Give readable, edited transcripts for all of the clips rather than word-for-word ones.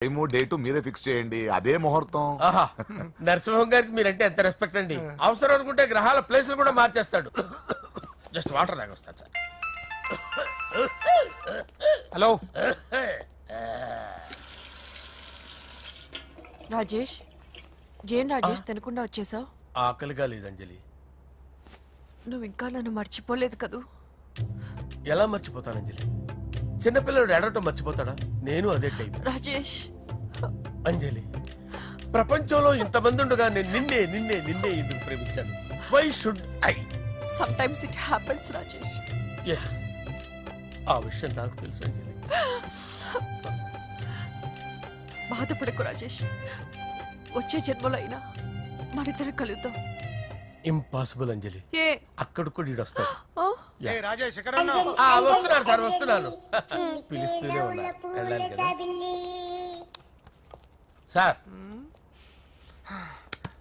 Time date మీరే fix చేయండి, అదే ముహూర్తం. ఆహా నరసింహం గారికి మీరంటే ఎంత రెస్పెక్ట్ అండి. అవసరం అనుకుంటే గ్రహాల ప్లేసులు కూడా మార్చేస్తాడు. జస్ట్ వాటర్ తాగొస్తాను సార్. హలో రాజేష్, ఏం రాజేష్ తినకుండా వచ్చేసావు? ఆకలిగా లేదు అంజలి. నువ్వు ఇంకా నన్ను మర్చిపోలేదు కదూ? ఎలా మర్చిపోతాను అంజలి? చిన్నపిల్లడు ఏడవటం మర్చిపోతాడా? నేను అదే టైప్. రాజేష్ అంజలి, ప్రపంచంలో ఇంతమంది ఉండగా నేను నిన్నే నిన్నే నిన్నే ఎందుకు ప్రేమించాను? Why should I? Sometimes it happens Rajesh. Yes, ఆ విషయం నాకు తెలుసు అంజలి. బాధపడకు రాజేష్, వచ్చే జన్మలో అయినా మనిద్దరు కలుద్దాం. ఇంపాసిబుల్ అంజలి. ఏ అక్కడ కూడా ఈడొస్తాడు. ఆ? రాజేష్ ఎక్కడ వస్తున్నాను సార్, వస్తున్నాను. పిలుస్తూనే ఉన్నారు, వెళ్ళాలి కదా సార్.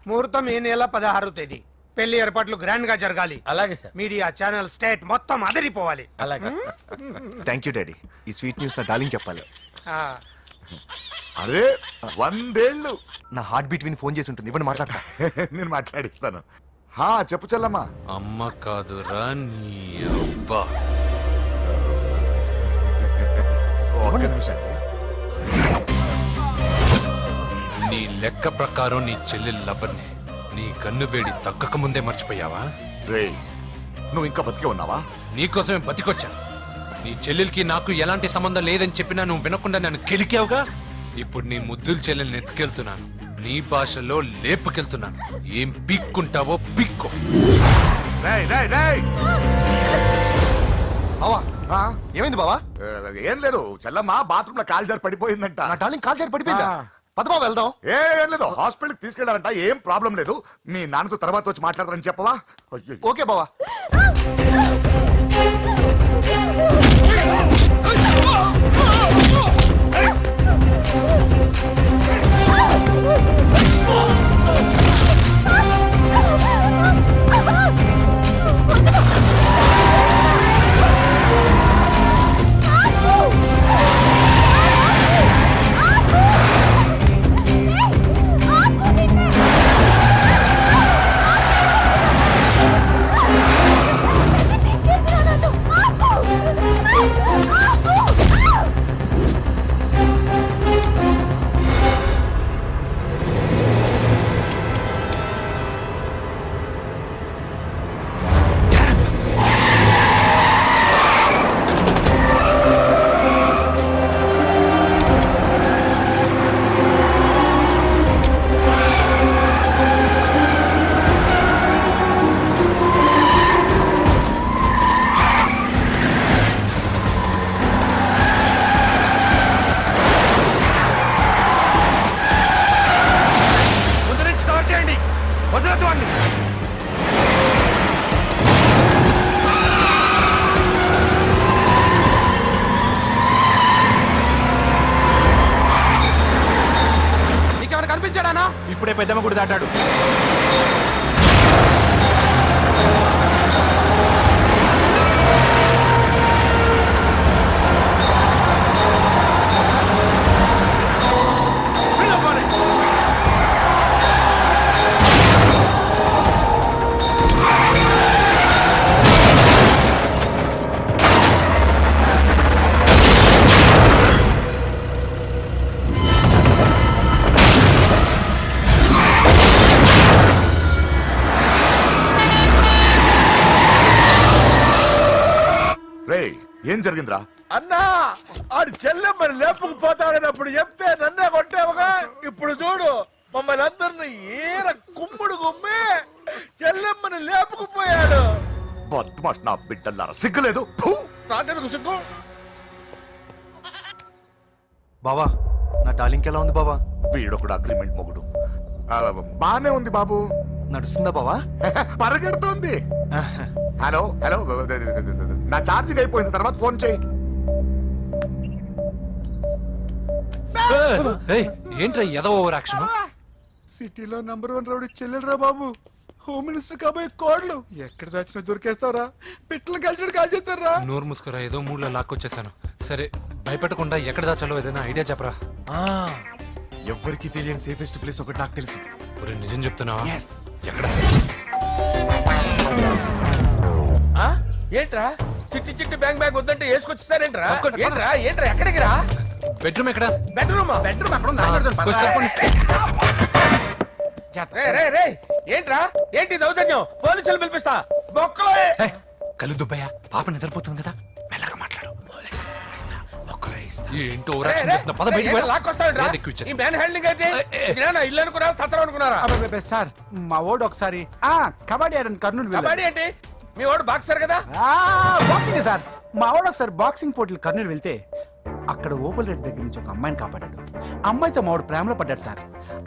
ముహూర్తం ఈ నెల 16వ తేదీ. పెళ్లి ఏర్పాట్లు గ్రాండ్ గా జరగాలి. అలాగే సార్. మీడియా ఛానల్ స్టేట్ మొత్తం అదిరిపోవాలి. అలాగే. Thank you daddy. ఈ స్వీట్ న్యూస్ నా డార్లింగ్ చెప్పాలి. ఆ, అరే 100 ఏళ్ళు. నా హార్ట్ బీట్ విని ఫోన్ చేసి ఉంటుంది, ఇవ్వండి మాట్లాడతా. నేను మాట్లాడిస్తాను. హా చెప్పు చెల్లమ్మా. అమ్మ కాదురా నీ అబ్బా. ఒక్క నిమిషం. నీ లెక్క ప్రకారం నీ చెల్లెలు లవర్ని నీ కన్ను వేడి తగ్గక ముందే మర్చిపోయావా? రే నువ్వు ఇంకా బతికే ఉన్నావా? నీకోసమే బతికొచ్చాను. నీ చెల్లెలకి నాకు ఎలాంటి సంబంధం లేదని చెప్పినా నువ్వు వినకుండా నన్ను కెలికావుగా. ఇప్పుడు నీ ముద్దుల చెల్లెల్ని ఎత్తుకెళ్తున్నాను, నీ భాషలో లేపుకెళ్తున్నాను. ఏం పీక్కుంటావో పీక్కో. రేయ్ రేయ్ రేయ్. బావా ఆ? ఏమైంది బావా? ఏం లేదు, చెల్లమ్మ బాత్రూమ్ లో కాలు జారి పడిపోయిందంట. నా డార్లింగ్ కాల్ చేరి పడిపోయిందా? ఆ. పద బావ వెళ్దాం. ఏం లేదు, హాస్పిటల్కి తీసుకెళ్ళారంట. ఏం ప్రాబ్లం లేదు. మీ నాన్నతో తర్వాత వచ్చి మాట్లాడతారని చెప్పవా? అయ్యో. ఓకే బావా. నీకెవరు కనిపించాడానా? ఇప్పుడే పెద్దమ్మ గుడి దాటాడు. రేయ్ ఏం జరిగిందిరా? అన్నా, ఆడు చెల్లెమ్మని లేపుకుపోతాడన్నప్పుడు చెప్తే నన్నే కొట్టావుగా. ఇప్పుడు చూడు, మమ్మల్ని అందరిని ఏర కుమ్ముడు కుమ్మి చెల్లెమ్మని లేపుకుపోయాడు. బద్మాష్ నా బిడ్డల్లారా, సిగ్గులేదు. ఫు! నాకెందుకు సిగ్గు? బావా నా డార్లింగ్ ఎలా ఉంది బావా? వీడొకడు అగ్రిమెంట్ మొగుడు. బానే ఉంది బాబు. నడుస్తుందా బావా? పరిగెడుతోంది. హలో హలో, నా ఛార్జింగ్ అయిపోయింది, తర్వాత ఫోన్ చేయి. ఏంట్రా ఎదో ఓవర్ యాక్షన్? సిటీలో నంబర్ 1 రౌడీ చెల్లెలరా బాబు. హోమ్ మినిస్టర్ కాబోయే కోడ్లు ఎక్కడ దాచిన దొరికేస్తావరా? పిట్టలు కలిసి కాల్ చేస్తారా? నోరు ముసుకురా, ఏదో మూడ్లో లాక్కొచ్చేసాను. సరే భయపెట్టకుండా ఎక్కడ దాచాలో ఏదైనా ఐడియా చెప్పరా? ఎవ్వరికి తెలియని సేఫెస్ట్ ప్లేస్ ఒకటి నాకు తెలుసు. ఒరే నిజం చెప్తున్నావా? ఎస్. ఎక్కడ? ఆ? ఏంట్రా చిట్టి చిట్టి బ్యాంగ్ బ్యాంగ్ వద్దంటే వేసుకొచ్చిస్తారేంట్రా? తప్పకుండా. ఏంట్రా ఏంట్రా ఎక్కడికి రా? బెడ్రూమ్ ఎక్కడ? బెడ్రూమ్ బెడ్రూమ్ అక్కడ ఉంది, కొంచెం తప్పండి. రే రే రే ఏంట్రా ఏంటి దౌర్జన్యం? పోలీసులు పిలిపిస్తా బొక్కలో ఏయ్, కళ్ళు దుబ్బయ్యా, పాప నిద్రపోతుంది కదా, మెల్లగా మాట్లాడు. ఏంటో ఓవరాక్షన్ చేస్తున్నా. పద బయటికి వెళ్ళు. లేదు, ఎక్కువ ఇచ్చేస్తా. ఇల్లు అనుకున్నారా సత్రం అనుకున్నారా? అబ్బబ్బబ్బే, సార్ మా ఓడు ఒకసారి కబడ్డీ ఆడని కర్నూలు వెళ్ళాడు. కబడ్డీ ఏంటి? మీ వాడు బాక్సర్ కదా? Boxing sir. మా వాడు ఒకసారి బాక్సింగ్ పోటీలు కర్నూలు వెళ్తే అక్కడ ఓపెల్ రెడ్డి దగ్గర నుంచి ఒక అమ్మాయిని కాపాడాడు. అమ్మాయితో మా వాడు ప్రేమలో పడ్డాడు సార్.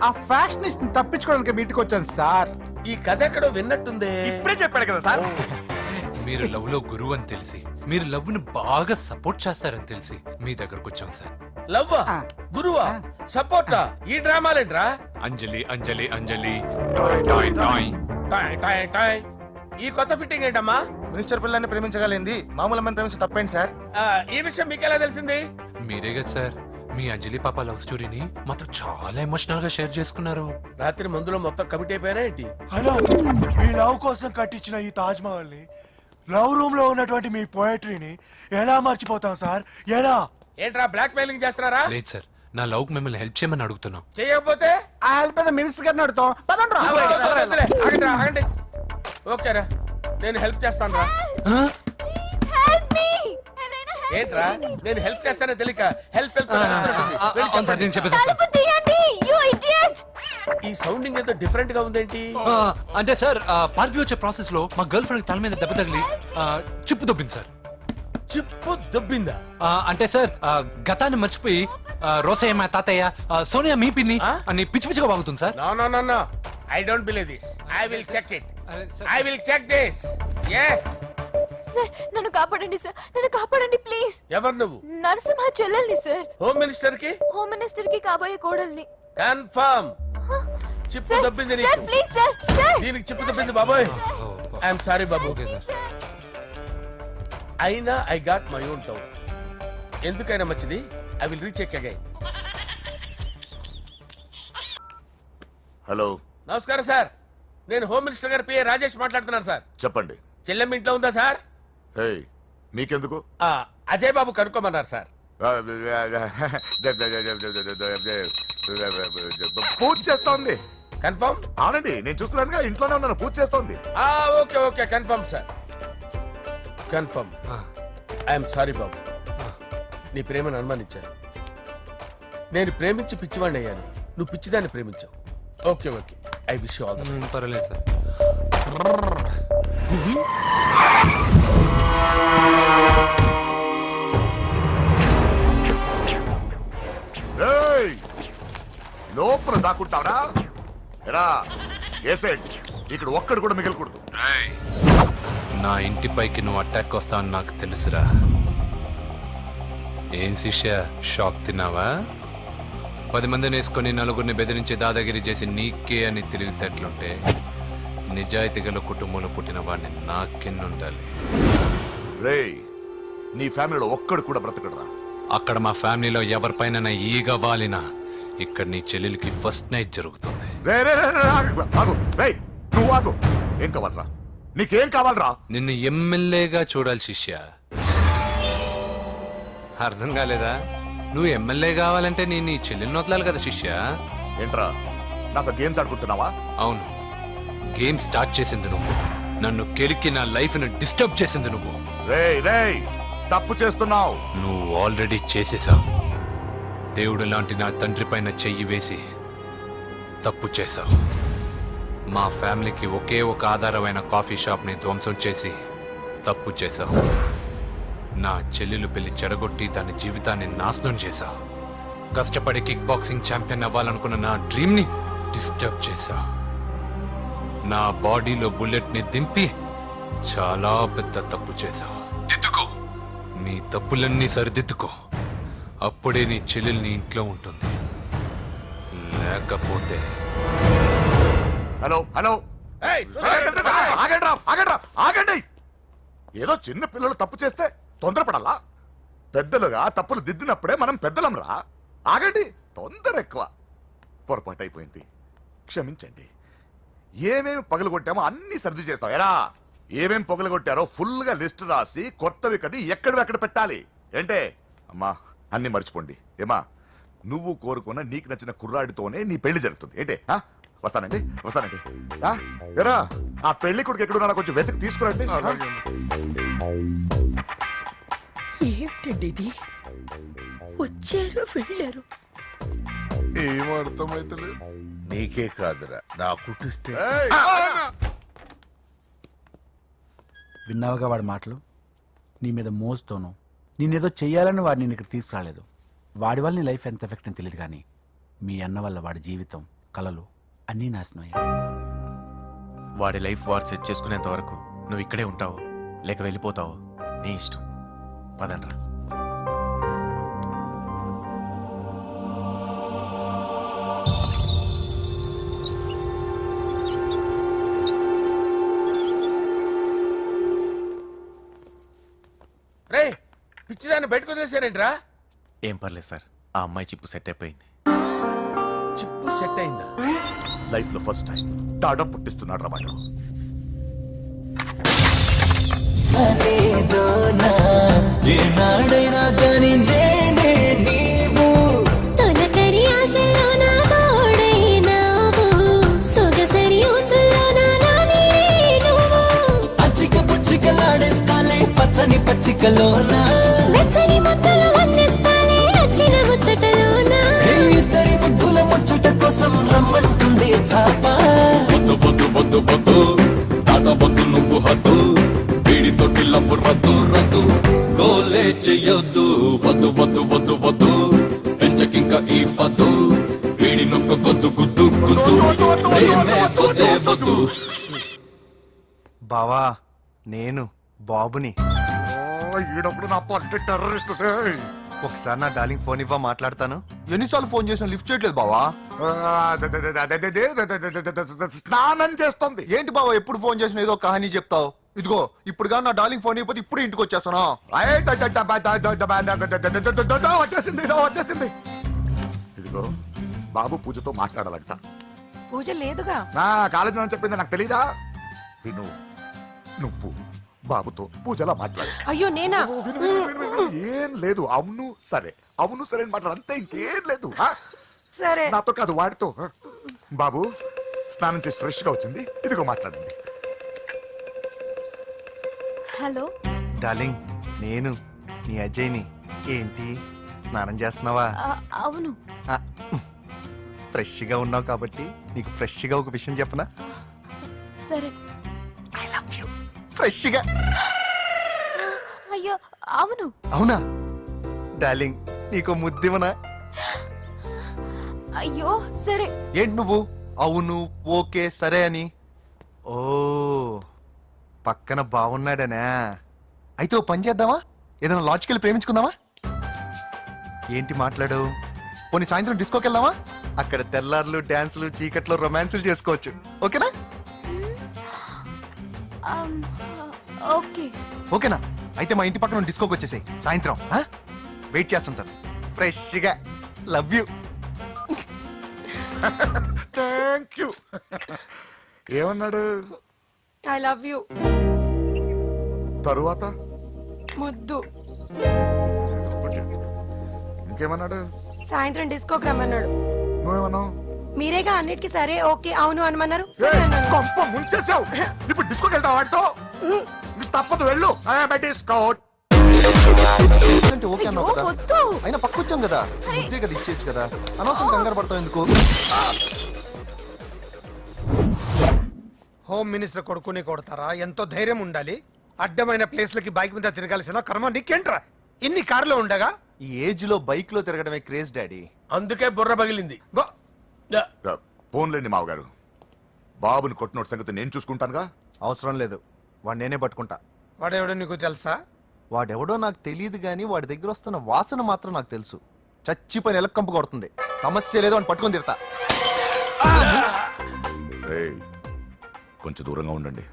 ఆ ఫ్యాషనిస్ట్ తప్పించుకోవడానికి మీ ఇంటికి వచ్చాను సార్. ఈ కథ ఎక్కడో విన్నట్టుంది. ఇప్పుడే చెప్పాడు కదా సార్. మీరు లవ్ లో గురువు అని తెలిసి, మీరు లవ్ ను బాగా సపోర్ట్ చేస్తారని తెలిసి మీ దగ్గరకు వచ్చాం సార్. లవ్వా గురువా సపోర్టా? ఈ డ్రామాలేంట్రా? అంజలి అంజలి అంజలి టాయ్ టాయ్ టాయ్. టాయ్ టాయ్ టాయ్. ఈ కొత్త ఫిట్టింగ్ ఏంటమ్మా? మినిస్టర్ పిల్లల్ని ప్రేమించగలిగింది మామూలు అమ్మని ప్రేమించి తప్పేంటి సార్? ఈ విషయం మీకెలా తెలిసింది? మీరే కదా సార్ మీ అంజలి పాప లవ్ స్టోరీని మాతో చాలా ఎమోషనల్ గా షేర్ చేసుకున్నారు. రాత్రి మందులో మొత్తం కమిట్ అయిపోయినా ఏంటి? హలో, మీ లవ్ కోసం కట్టించిన ఈ తాజ్ మహల్ ని, లవ్ రూమ్ లో ఉన్నటువంటి మీ పోయట్రీని ఎలా మర్చిపోతాం సార్? ఎలా? ఏంట్రా బ్లాక్ మెయిలింగ్ చేస్తున్నారా? లేదు సార్, నా లవ్ కు మిమ్మల్ని హెల్ప్ చేయమని అడుగుతున్నాం. చేయకపోతే ఆ హెల్ప్ అయితే మినిస్టర్ గారిని అడుగుతాం. పదండి రా. వద్దులే, ఆగండి రా, ఆగండి. ఓకేరా నేను హెల్ప్ చేస్తాను రా. ఏంట్రా నేను హెల్ప్ చేస్తానో తెలియక హెల్ప్ హెల్ప్ అని అరుస్తున్నట్టుంది. వెళ్ళి అవును సార్, నేను చెప్పేసాను సార్. ఈ సౌండింగ్ ఏదో డిఫరెంట్ గా ఉందేంటి? అంటే సార్ పార్టీ వచ్చే ప్రాసెస్ లో మా గర్ల్ ఫ్రెండ్ తల మీద దెబ్బ తగిలి చిప్పు దొబ్బింది సార్. చిప్పు దొబ్బిందా? అంటే సార్ గతాన్ని మర్చిపోయి రోసయ్య మా తాతయ్య, సోనియా మీ పిన్ని అని పిచ్చి పిచ్చిగా వాగుతుంది sir. No no no no, I don't believe this. I will check it. అరే sir, I will check this. yes. Sir నన్ను కాపాడండి సార్, నన్ను కాపాడండి ప్లీజ్. ఎవరు నువ్వు? నరసింహ చెల్లెల్ని సార్, హోమ్ మినిస్టర్ కి హోమ్ మినిస్టర్ కి కాబోయే కోడల్ని. కన్ఫర్మ్ చిప్పు సార్ దొబ్బింది సార్ నీకు. ప్లీజ్ సార్, సార్ దీనికి చిప్పు దొబ్బింది బాబోయ్. ఐఎమ్ సారీ బాబు. Okay sir. అయినా I got my own town. ఎందుకైనా మంచిది, I will recheck again. Hello, నమస్కారం సార్, నేను హోమ్ మినిస్టర్ గారి పిఏ రాజేష్ మాట్లాడుతున్నాను సార్. చెప్పండి. చెల్లెమ్మ ఇంట్లో ఉందా సార్? హే, మీకెందుకు? అజయ్ బాబు కనుక్కోమన్నారు సార్. పూజ చేస్తోంది. కన్ఫర్మ్? అవునండి, నేను చూస్తున్నానుగా, ఇంట్లోనే ఉన్నాను, పూజ చేస్తోంది. Okay okay confirm sir, confirm. I'm sorry బాబు, నీ ప్రేమను అనుమానించాను. నేను ప్రేమించి పిచ్చివాడిని అయ్యాను, నువ్వు పిచ్చిదాన్ని ప్రేమించావు. Okay okay, I wish you all the best. పర్వాలేదు సార్. ఏయ్, లోపల దాక్కుంటావరా? ఎరా ఏసేయండి, ఇక్కడ ఒక్కడు కూడా మిగలకూడదు. నా ఇంటిపైకి నువ్వు అటాక్ వస్తావని నాకు తెలుసురా. ఏం శిష్య, షాక్ తిన్నావా? 10 మందిని వేసుకొని నలుగురిని బెదిరించి దాదాగిరి చేసి నీకే అని తెలివితేటలుంటే నిజాయితీ గల కుటుంబంలో పుట్టిన వాడిని నాకెన్నుండాలి. రేయ్, నీ ఫ్యామిలీలో ఒక్కడు కూడా బ్రతకడరా? అక్కడ మా ఫ్యామిలీలో ఎవరిపైన ఈగ వాలినా ఇక్కడ నీ చెల్లెలికి ఫస్ట్ నైట్ జరుగుతుంది. రే రే రే రే, ఆగు, ఆగు. రేయ్, నువ్వు ఆగు. ఏం కావాలరా? నీకేం కావాలరా? నిన్ను ఎమ్మెల్యేగా చూడాలి శిష్య. అర్థం కాలేదా? నువ్వు ఎమ్మెల్యే కావాలంటే నేను నీ చెల్లెల్ని వదలాలి కదా శిష్య. ఏంట్రా, నాతో గేమ్స్ ఆడుకుంటున్నావా? అవును, గేమ్ స్టార్ట్ చేసింది నువ్వు, నన్ను కెలికి నా లైఫ్ ను డిస్టర్బ్ చేసింది నువ్వు. రేయ్ రేయ్, తప్పు చేస్తున్నావు. నువ్వు ఆల్రెడీ చేసేసావు. దేవుడు లాంటి నా తండ్రి పైన చెయ్యి వేసి తప్పు చేశావు. మా ఫ్యామిలీకి ఒకే ఒక ఆధారమైన కాఫీ షాప్ని ధ్వంసం చేసి తప్పు చేశావు. నా చెల్లెలు పెళ్లి చెడగొట్టి దాని జీవితాన్ని నాశనం చేశావు. కష్టపడి కిక్ బాక్సింగ్ ఛాంపియన్ అవ్వాలనుకున్న నా డ్రీమ్ని డిస్టర్బ్ చేశావు. నా బాడీలో బుల్లెట్ని దింపి చాలా పెద్ద తప్పు చేశావు. దిద్దుకో, నీ తప్పులన్నీ సరిదిద్దుకో, అప్పుడే నీ చెల్లెలు నీ ఇంట్లో ఉంటుంది. లేకపోతే హలో హలో, ఏయ్, ఆగండి, ఆగండి, ఆగండి. ఏదో చిన్న పిల్లలు తప్పు చేస్తే తొందరపడాలా? పెద్దలుగా తప్పులు దిద్దినప్పుడే మనం పెద్దలం రా. ఆగండి, తొందర ఎక్కువ. పొరపాటు అయిపోయింది, క్షమించండి. ఏమేమి పగలగొట్టామో అన్ని సర్ది చేస్తాం. ఎరా ఏమేం పగలగొట్టారో ఫుల్ గా లిస్ట్ రాసి కొత్తవి కని ఎక్కడ పెట్టాలి. ఏంటే అమ్మా, అన్ని మర్చిపోండి. ఏమా, నువ్వు కోరుకున్న నీకు నచ్చిన కుర్రాడితోనే నీ పెళ్లి జరుగుతుంది. ఏంటే వస్తానండి. ఎరా ఆ పెళ్లి కొడుకు ఎక్కడున్నా కొంచెం వెతికి తీసుకురండి. ఏమిటండి ఇది? వచ్చారు వెళ్ళారు. ఏం అర్థమైతలేదు. నీకే కాదురా నా కుట్టిస్తే. విన్నావుగా వాడి మాటలు? నీ మీద మోజుతోనూ నేనేదో చెయ్యాలని వాడిని నేను ఇక్కడ తీసుకురాలేదు. వాడి వల్ల నీ లైఫ్ ఎంత ఎఫెక్ట్ అని తెలియదు, కానీ మీ అన్న వల్ల వాడి జీవితం, కలలు అన్నీ నాశనం అయ్యాయి. వాడి లైఫ్ వాడు సెట్ చేసుకునేంత వరకు నువ్వు ఇక్కడే ఉంటావు లేక వెళ్ళిపోతావు, నీ ఇష్టం. పదండ్రా. రే పిచ్చిదాన్ని బయటకు వదిలేశారేంట్రా? ఏం పర్లేదు సార్, ఆ అమ్మాయి చిప్పు సెట్ అయిపోయింది. చిప్పు సెట్ అయిందా? లైఫ్ లో ఫస్ట్ టైం తాడ పుట్టిస్తున్నాడు రా వాడు. ఏనాడైనా కానీ నేనే నీవు తొలకరి ఆశల్లో నా తోడైనావు, సొగసరి ఊసుల్లో నా నానే నువ్వు, పచ్చిక పుచ్చికలాడేస్తాలే పచ్చని పచ్చికలోన, వెచ్చని ముద్దలు అందిస్తాలే నచ్చిన ముచ్చటలోన, ఇద్దరి ముగ్గుల ముచ్చట కోసం రమ్మంటుంది చాప. వద్దు వద్దు వద్దు వద్దు దాదా వద్దు నువ్వు హద్దు, వీడి తోటి లవ్వు రద్దు రద్దు, గోలే చెయ్యొద్దు. వద్దు వద్దు వద్దు వద్దు పెంచకింక ఈ పద్దు, వీడి నొక్క గొద్దు గుద్దు గుద్దు, ప్రేమే వద్దే వద్దు. బావా, నేను బాబుని. ఈడప్పుడు నా పట్టి టెర్రరిస్ట్. ఒకసారి నా డార్లింగ్ ఫోన్ ఇవ్వ, మాట్లాడతాను. ఎన్నిసార్లు ఫోన్ చేసినా లిఫ్ట్ చేయట్లేదు బావా. స్నానం చేస్తుంది. ఏంటి బావా ఎప్పుడు ఫోన్ చేసినా ఏదో కహానీ చెప్తావు. ఇదిగో ఇప్పుడు కానీ నా డార్లింగ్ ఫోన్ ఇవ్వకపోతే ఇప్పుడు ఇంటికి వచ్చేస్తాను. వచ్చేసింది. ఇదిగో బాబు పూజతో మాట్లాడాలంట. పూజ లేదుగా. నా కాలేజీ అని చెప్పింది నాకు తెలీదా? విను, నువ్వు బాబుతో పూజలా మాట్లాడు. అయ్యో నేనా? విను. ఏం లేదు. అవును సరే అని మాట్లాడు, అంతే, ఇంకేం లేదు. సరే. నాతో కాదు, వాడితో. బాబు స్నానం చేసి ఫ్రెష్ గా వచ్చింది, ఇదిగో మాట్లాడండి. హలో డార్లింగ్, నేను నీ అజయ్ని. ఏంటి స్నానం చేస్తున్నావా? అవును. ఫ్రెష్ గా ఉన్నావు కాబట్టి నీకు ఫ్రెష్ గా ఒక విషయం చెప్పనా? సరే. I love you. ఫ్రెష్ గా. అయ్యో అవును. అవునా డార్లింగ్, నీకు ముద్దివనా? అయ్యో సరే. ఏంటి నువ్వు అవును ఓకే సరే అని? ఓ పక్కన బాగున్నాడనా? అయితే ఓ పని చేద్దామా? ఏదైనా లాజికల్ ప్రేమించుకుందామా? ఏంటి మాట్లాడు? పోనీ సాయంత్రం డిస్కోకి వెళ్దామా? అక్కడ తెల్లార్లు డాన్సులు చీకట్లో రొమాన్సులు చేసుకోవచ్చు. ఓకేనా? ఓకే. ఓకేనా? అయితే మా ఇంటి పక్కన డిస్కోకి వచ్చేసాయి సాయంత్రం. వెయిట్ చేస్తుంటాను ఫ్రెష్గా. Love you. Thank you. ఏమన్నాడు? I love you. తరువాత ముద్దు. ఇంకేమన్నాడు? సాయంత్రం డిస్కోకి రమ్మన్నాడు. నువ్వేమన్నావు? మీరేగా అన్నిటికీ సరే ఓకే అవును అనమన్నారు. సరే అన్నాను. కొంప ముంచేసావు. ఇప్పుడు డిస్కోకి వెళ్తావు వాటితో? తప్పదు, వెళ్ళు. డిస్కో. అంటే ఓకే అన్నావు అయ్యో, కదా? వద్దు. అయినా పక్కొచ్చాం కదా, ముద్దే కదా ఇచ్చేయచ్చు కదా. అనవసరం కంగారు పడతావు ఎందుకు? హోమ్ మినిస్టర్ కొడుకుని కొడతారా? ఎంతో ధైర్యం ఉండాలి. అడ్డమైన ప్లేస్లకి బైక్ మీద తిరగాల్సిన కర్మ నీకేంట్రా? ఇన్ని కార్లో ఉండగా ఈ ఏజ్ లో బైక్ లో తిరగడమే క్రేజ్ డాడీ. అందుకే బుర్ర పగిలింది. ఫోన్లేండి మావగారు, బాబుని కొట్టినోటి సంగతి నేను చూసుకుంటానుగా. అవసరం లేదు, వాడు నేనే పట్టుకుంటా. వాడెవడో నీకు తెలుసా? వాడెవడో నాకు తెలియదు కానీ వాడి దగ్గర వస్తున్న వాసన మాత్రం నాకు తెలుసు. చచ్చిపోయిన ఎలక్కంపు కొడుతుంది. సమస్య లేదు అని పట్టుకొని తిడతా. కొంచెం దూరంగా ఉండండి.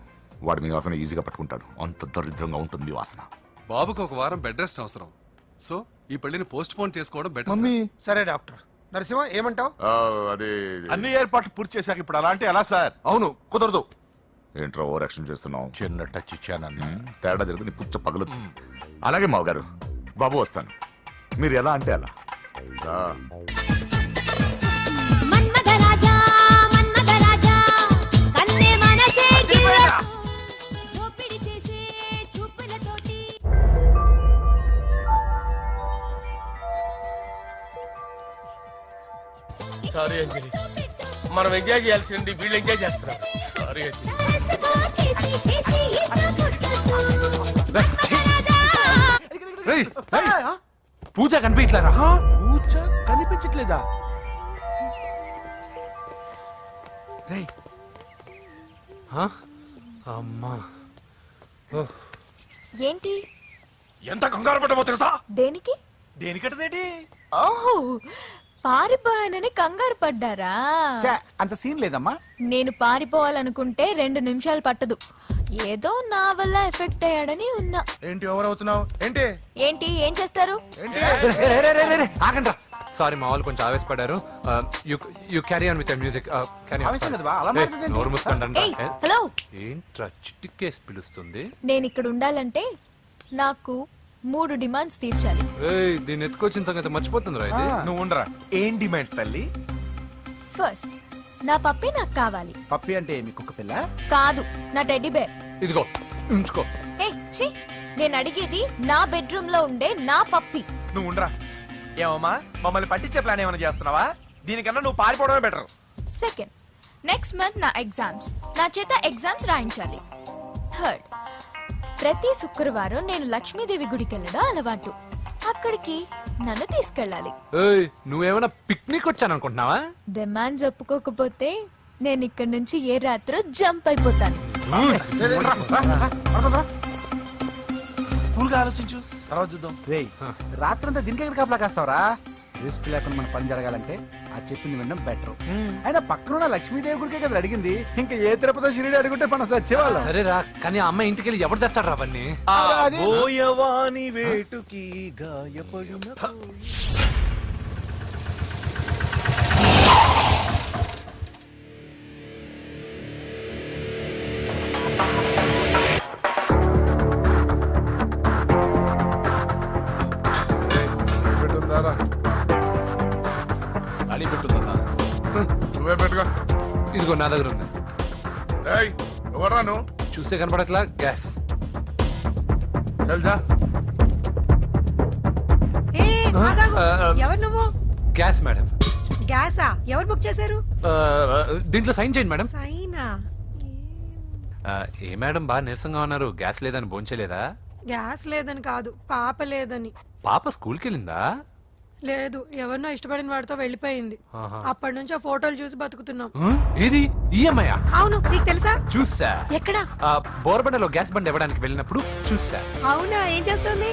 వాడు మీ వాసన ఈజీగా పట్టుకుంటాడు. అంత దరిద్రంగా ఉంటుంది మీ వాసన. బాబుకు ఒక వారం బెడ్ రెస్ట్ అవసరం. సో ఈ పెళ్లిని పోస్ట్ పోన్ చేసుకోవడం బెటర్ మమ్మీ సరే డాక్టర్ నరసింహ ఏమంటావు? అది అన్ని ఏర్పాట్లు పూర్తి చేశాక ఇప్పుడు అలాంటి ఎలా సార్? అవును కుదరదు. ఏంట్రా ఓవర్ యాక్షన్ చేస్తున్నావు? చిన్న టచ్ ఇచ్చానన్న. తేడా జరిగితే నీ పుచ్చ పగలు. అలాగే మావగారు, బాబు వస్తాను. మీరు ఎలా అంటే అలా. రా. మన్మథరాజా మన్మథరాజా కన్నే మనసే దోపిడి చేసే చూపులతోటి సారీ అంజలి, మనం ఎంజాయ్ చేయాల్సింది వీళ్ళు ఎంజాయ్ చేస్తున్నారు. సారీ అంజలి. చేసి చేసి పూజ కనిపించలేరా? పూజ కనిపించట్లేదా? రేయ్ అమ్మా ఏంటి? ఎంత కంగారు పడ్డమో తెలుసా? దేనికి? దేనికటదేటి? ఓహో, పారిపోయానని కంగారు పడ్డారా? ఛే, అంత సీన్ లేదమ్మా. నేను పారిపోవాలనుకుంటే 2 నిమిషాలు పట్టదు. ఏదో నా వల్ల ఎఫెక్ట్ అయ్యాడని ఉన్నా. ఏంటి ఓవర్ అవుతున్నావు? ఏంటి ఏంటి ఏం చేస్తారు? ఆగండ్రా. సారీ మా వాళ్ళు కొంచెం ఆవేశపడ్డారు. You carry on with music. ఆవేశం కదా బా, అలా మాట్లాడేదేంటి? నోరు మూసుకోండి. ఏయ్, హలో. ఏంట్రా చిట్టికేసి పిలుస్తుంది? నేను ఇక్కడ ఉండాలంటే నాకు 3 డిమాండ్స్ తీర్చాలి. ఏయ్, దీన్ని ఎత్తుకొచ్చిన సంగతి మర్చిపోతుందిరా ఇది. నువ్వు ఉండరా. ఏం డిమాండ్స్ తల్లి? ఫస్ట్, నా పప్పి నాకు కావాలి. పప్పి అంటే మీ కుక్క పిల్ల? కాదు, నా టెడ్డీ బేర్. ఇదిగో ఉంచుకో. ఏ ఛీ, నేను అడిగేది నా బెడ్రూమ్ లో ఉండే నా పప్పి. నువ్వు ఉండరా. ఏమమ్మా మమ్మల్ని పట్టించే ప్లాన్ ఏమైనా చేస్తున్నావా? దీనికన్నా నువ్వు పారిపోవడమే బెటర్. సెకండ్, నెక్స్ట్ మంత్ నా ఎగ్జామ్స్, నా చేత ఎగ్జామ్స్ రాయించాలి. థర్డ్, ప్రతి శుక్రవారం నేను లక్ష్మీదేవి గుడికి వెళ్ళడం అలవాటు. అక్కడికి నన్ను తీసుకెళ్ళాలి. ఏయ్, నువ్వేమైనా పిక్నిక్ వచ్చాను అనుకుంటున్నావా? డిమాండ్స్ ఒప్పుకోకపోతే నేను ఇక్కడ నుంచి ఏ రాత్రో జంప్ అయిపోతాను. కూల్గా ఆలోచించు, తర్వాత చూద్దాం. రేయ్ రాత్రంతా దీనికి ఎక్కడ కాపలా కాస్తావరా? రిస్క్ లేకుండా మన పని జరగాలంటే ఆ చెప్పింది వినడం బెటర్. అయినా పక్కన లక్ష్మీదేవి గుడికే కదా అడిగింది. ఇంకా ఏ తిరుపతి షిరిడి అడుగుంటే మనం సచ్చేవాళ్ళం. సరేరా, కానీ ఆ అమ్మాయి ఇంటికి వెళ్ళి ఎవరు తెస్తాడు రా అవన్నీ? బోయవాని వేటుకి గాయపడిన అడి పెట్టుందన్నా. నువ్వే పెట్టుకో. ఇదిగో నా దగ్గర ఉంది. ఏయ్, ఎవడ్రా నువ్వు? చూస్తే కనపడట్లా? గ్యాస్. చల్జా. ఎవరు నువ్వు? Gas madam. గ్యాసా? ఎవరు బుక్ చేశారు? దీంట్లో సైన్ చేయండి మేడం. సైనా? ఏ మేడం బాగా నీరసంగా ఉన్నారు? గ్యాస్ లేదని భోంచలేదా? గ్యాస్ లేదని కాదు, పాప లేదని. పాప స్కూల్కి వెళ్ళిందా? లేదు, ఎవరినో ఇష్టపడిన వాడితో వెళ్ళిపోయింది. ఆహా. అప్పటి నుంచి ఆ ఫోటోలు చూసి బతుకుతున్నాం. ఏది ఈఎంఐ? అవును, నీకు తెలుసా? చూసా. ఎక్కడా? బోర్బండలో గ్యాస్ బండ్ ఇవ్వడానికి వెళ్ళినప్పుడు చూసా. అవునా, ఏం చేస్తుంది?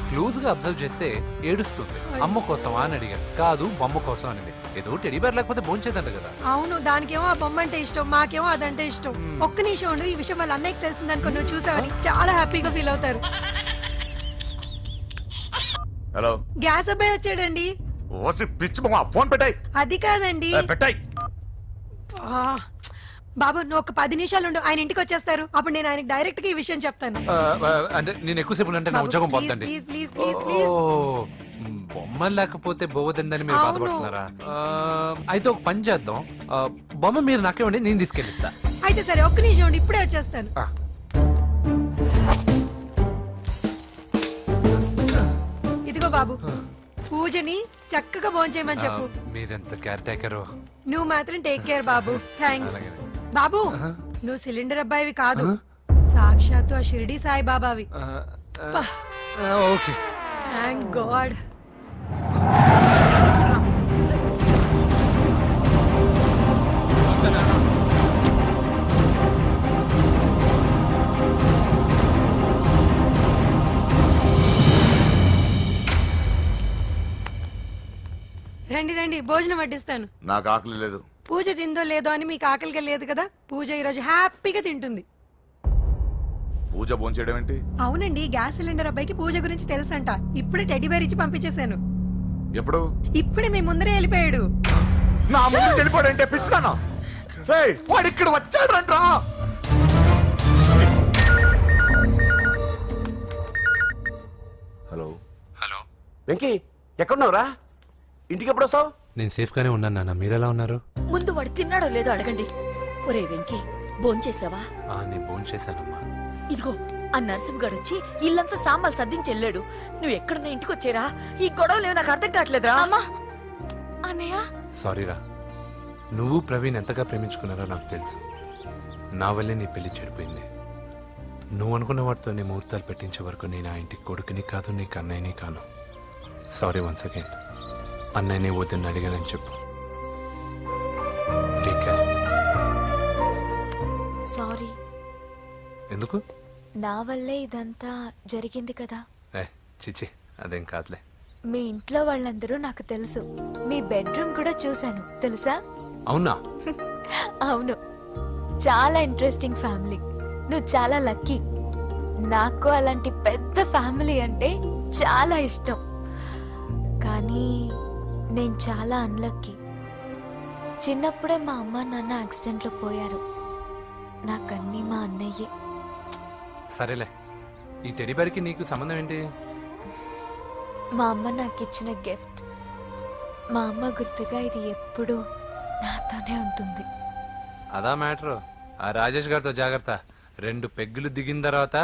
క్లోజ్ గా అబ్జర్వ్ చేస్తే ఏడుస్తుంది. అమ్మ కోసమా అని అడిగాను. కాదు, బొమ్మ కోసం అనింది. ఏదో టెడీ బేర్ లేకపోతే భోంచేదంట కదా. అవును, దానికేమో ఆ బొమ్మ అంటే ఇష్టం, మాకేమో అదంటే ఇష్టం. ఒక్క నిమిషం ఉండు, ఈ విషయం వాళ్ళ అన్నయ్యకి తెలిసిందనుకో, నువ్వు చూసావని చాలా హ్యాపీగా ఫీల్ అవుతారు. హలో, గ్యాస్ అబ్బాయి వచ్చాడండి. ఓసి పిచ్చి బొమ్మ, ఫోన్ పెట్టాయి. అది కాదండి. పెట్టాయి. ఆ, బాబు నువ్వు ఒక 10 నిమిషాలు ఉండు, ఆయన ఇంటికి వచ్చేస్తారు. అప్పుడు నేను ఆయనకి డైరెక్ట్ గా ఈ విషయం చెప్తాను. అంటే నేను ఎక్కువసేపు అంటే నా ఉద్యోగం పోతుంది. Please please please please. బొమ్మ లేకపోతే బోవదందని మీరు అవును. బాధపడుతున్నారా? అయితే ఒక పని చేద్దాం. బొమ్మ మీరు నాకేమండి, నేను తీసుకెళ్ళిస్తా. అయితే సరే, ఒక్క నిమిషం ఉండి ఇప్పుడే వచ్చేస్తాను. ఇదిగో బాబు, పూజని చక్కగా భోంచేయమని చెప్పు. మీరెంత కేర్ టేకరు. నువ్వు మాత్రం టేక్ కేర్ బాబు. థ్యాంక్స్ బాబు. నువ్వు సిలిండర్ అబ్బాయివి కాదు, సాక్షాత్తు ఆ షిరిడి సాయి బాబావి. ఓకే. Thank God. రండి రండి, భోజనం వడ్డిస్తాను. నాకు ఆకలి లేదు. పూజ తిందో లేదో అని మీకు ఆకలిగా లేదు కదా. పూజ ఈరోజు హ్యాపీగా తింటుంది. పూజ భోంచేయడం ఏంటి? అవునండి, గ్యాస్ సిలిండర్ అబ్బాయికి పూజ గురించి తెలుసంట. ఇప్పుడే టెడ్డీ బేర్ ఇచ్చి పంపించేశాను. ఎప్పుడు? ఇప్పుడే మీ ముందరే వెళ్ళిపోయాడు. నా ముందు చెడిపోడంటే పిచ్చిదానా? రేయ్, వాడు ఇక్కడ వచ్చాడంట్రా. హలో హలో, వెంకీ ఎక్కడున్నావురా? ఇంటికి ఎప్పుడు వస్తావు? నేను సేఫ్ గానే ఉన్నాను నాన్న. మీరెలా ఉన్నారు? ముందు వాడు తిన్నాడో లేదో అడగండి. ఒరే వెంకీ, భోంచేసావా? నేను ఫోన్ చేశానమ్మా. ఇదిగో ఆ నరసింహగాడు వచ్చి ఇల్లంతా సామాన్లు సర్దించి వెళ్ళాడు. నువ్వు ఎక్కడున్నా ఇంటికి వచ్చేరా? ఈ గొడవలేవు నాకు అర్థం కావట్లేదురా. అమ్మా అన్నయ్య సారీరా. నువ్వు ప్రవీణ్ ఎంతగా ప్రేమించుకున్నారో నాకు తెలుసు. నా వల్లే నీ పెళ్లి చెడిపోయింది. నువ్వు అనుకున్న వాటితో నీ ముహూర్తాలు పెట్టించే వరకు నేను ఆ ఇంటికి కొడుకుని కాదు, నీకు అన్నయ్యని కాను. Sorry once again. అన్నయ్యని వద్దని అడిగానని చెప్పు. Take care. సారీ, ఎందుకు? నా వల్లే ఇదంతా జరిగింది కదా. చిచి, అదేం కాదులే. మీ ఇంట్లో వాళ్ళందరూ నాకు తెలుసు. మీ బెడ్రూమ్ కూడా చూశాను, తెలుసా? అవునా? అవును, చాలా ఇంట్రెస్టింగ్ ఫ్యామిలీ. నువ్వు చాలా లక్కీ. నాకు అలాంటి పెద్ద ఫ్యామిలీ అంటే చాలా ఇష్టం. కానీ నేను చాలా అన్లక్కీ. చిన్నప్పుడే మా అమ్మ నాన్న యాక్సిడెంట్లో పోయారు. నాకన్నీ మా అన్నయ్యే. సరేలే, ఈ టెడీబేర్కి నీకు సంబంధం ఏంటి? మా అమ్మ నాకు ఇచ్చిన గిఫ్ట్. మా అమ్మ గుర్తుగా ఇది ఎప్పుడూ నాతోనే ఉంటుంది. అదా మ్యాటర్. ఆ రాజేష్ గారితో జాగ్రత్త. 2 పెగ్గులు దిగిన తర్వాత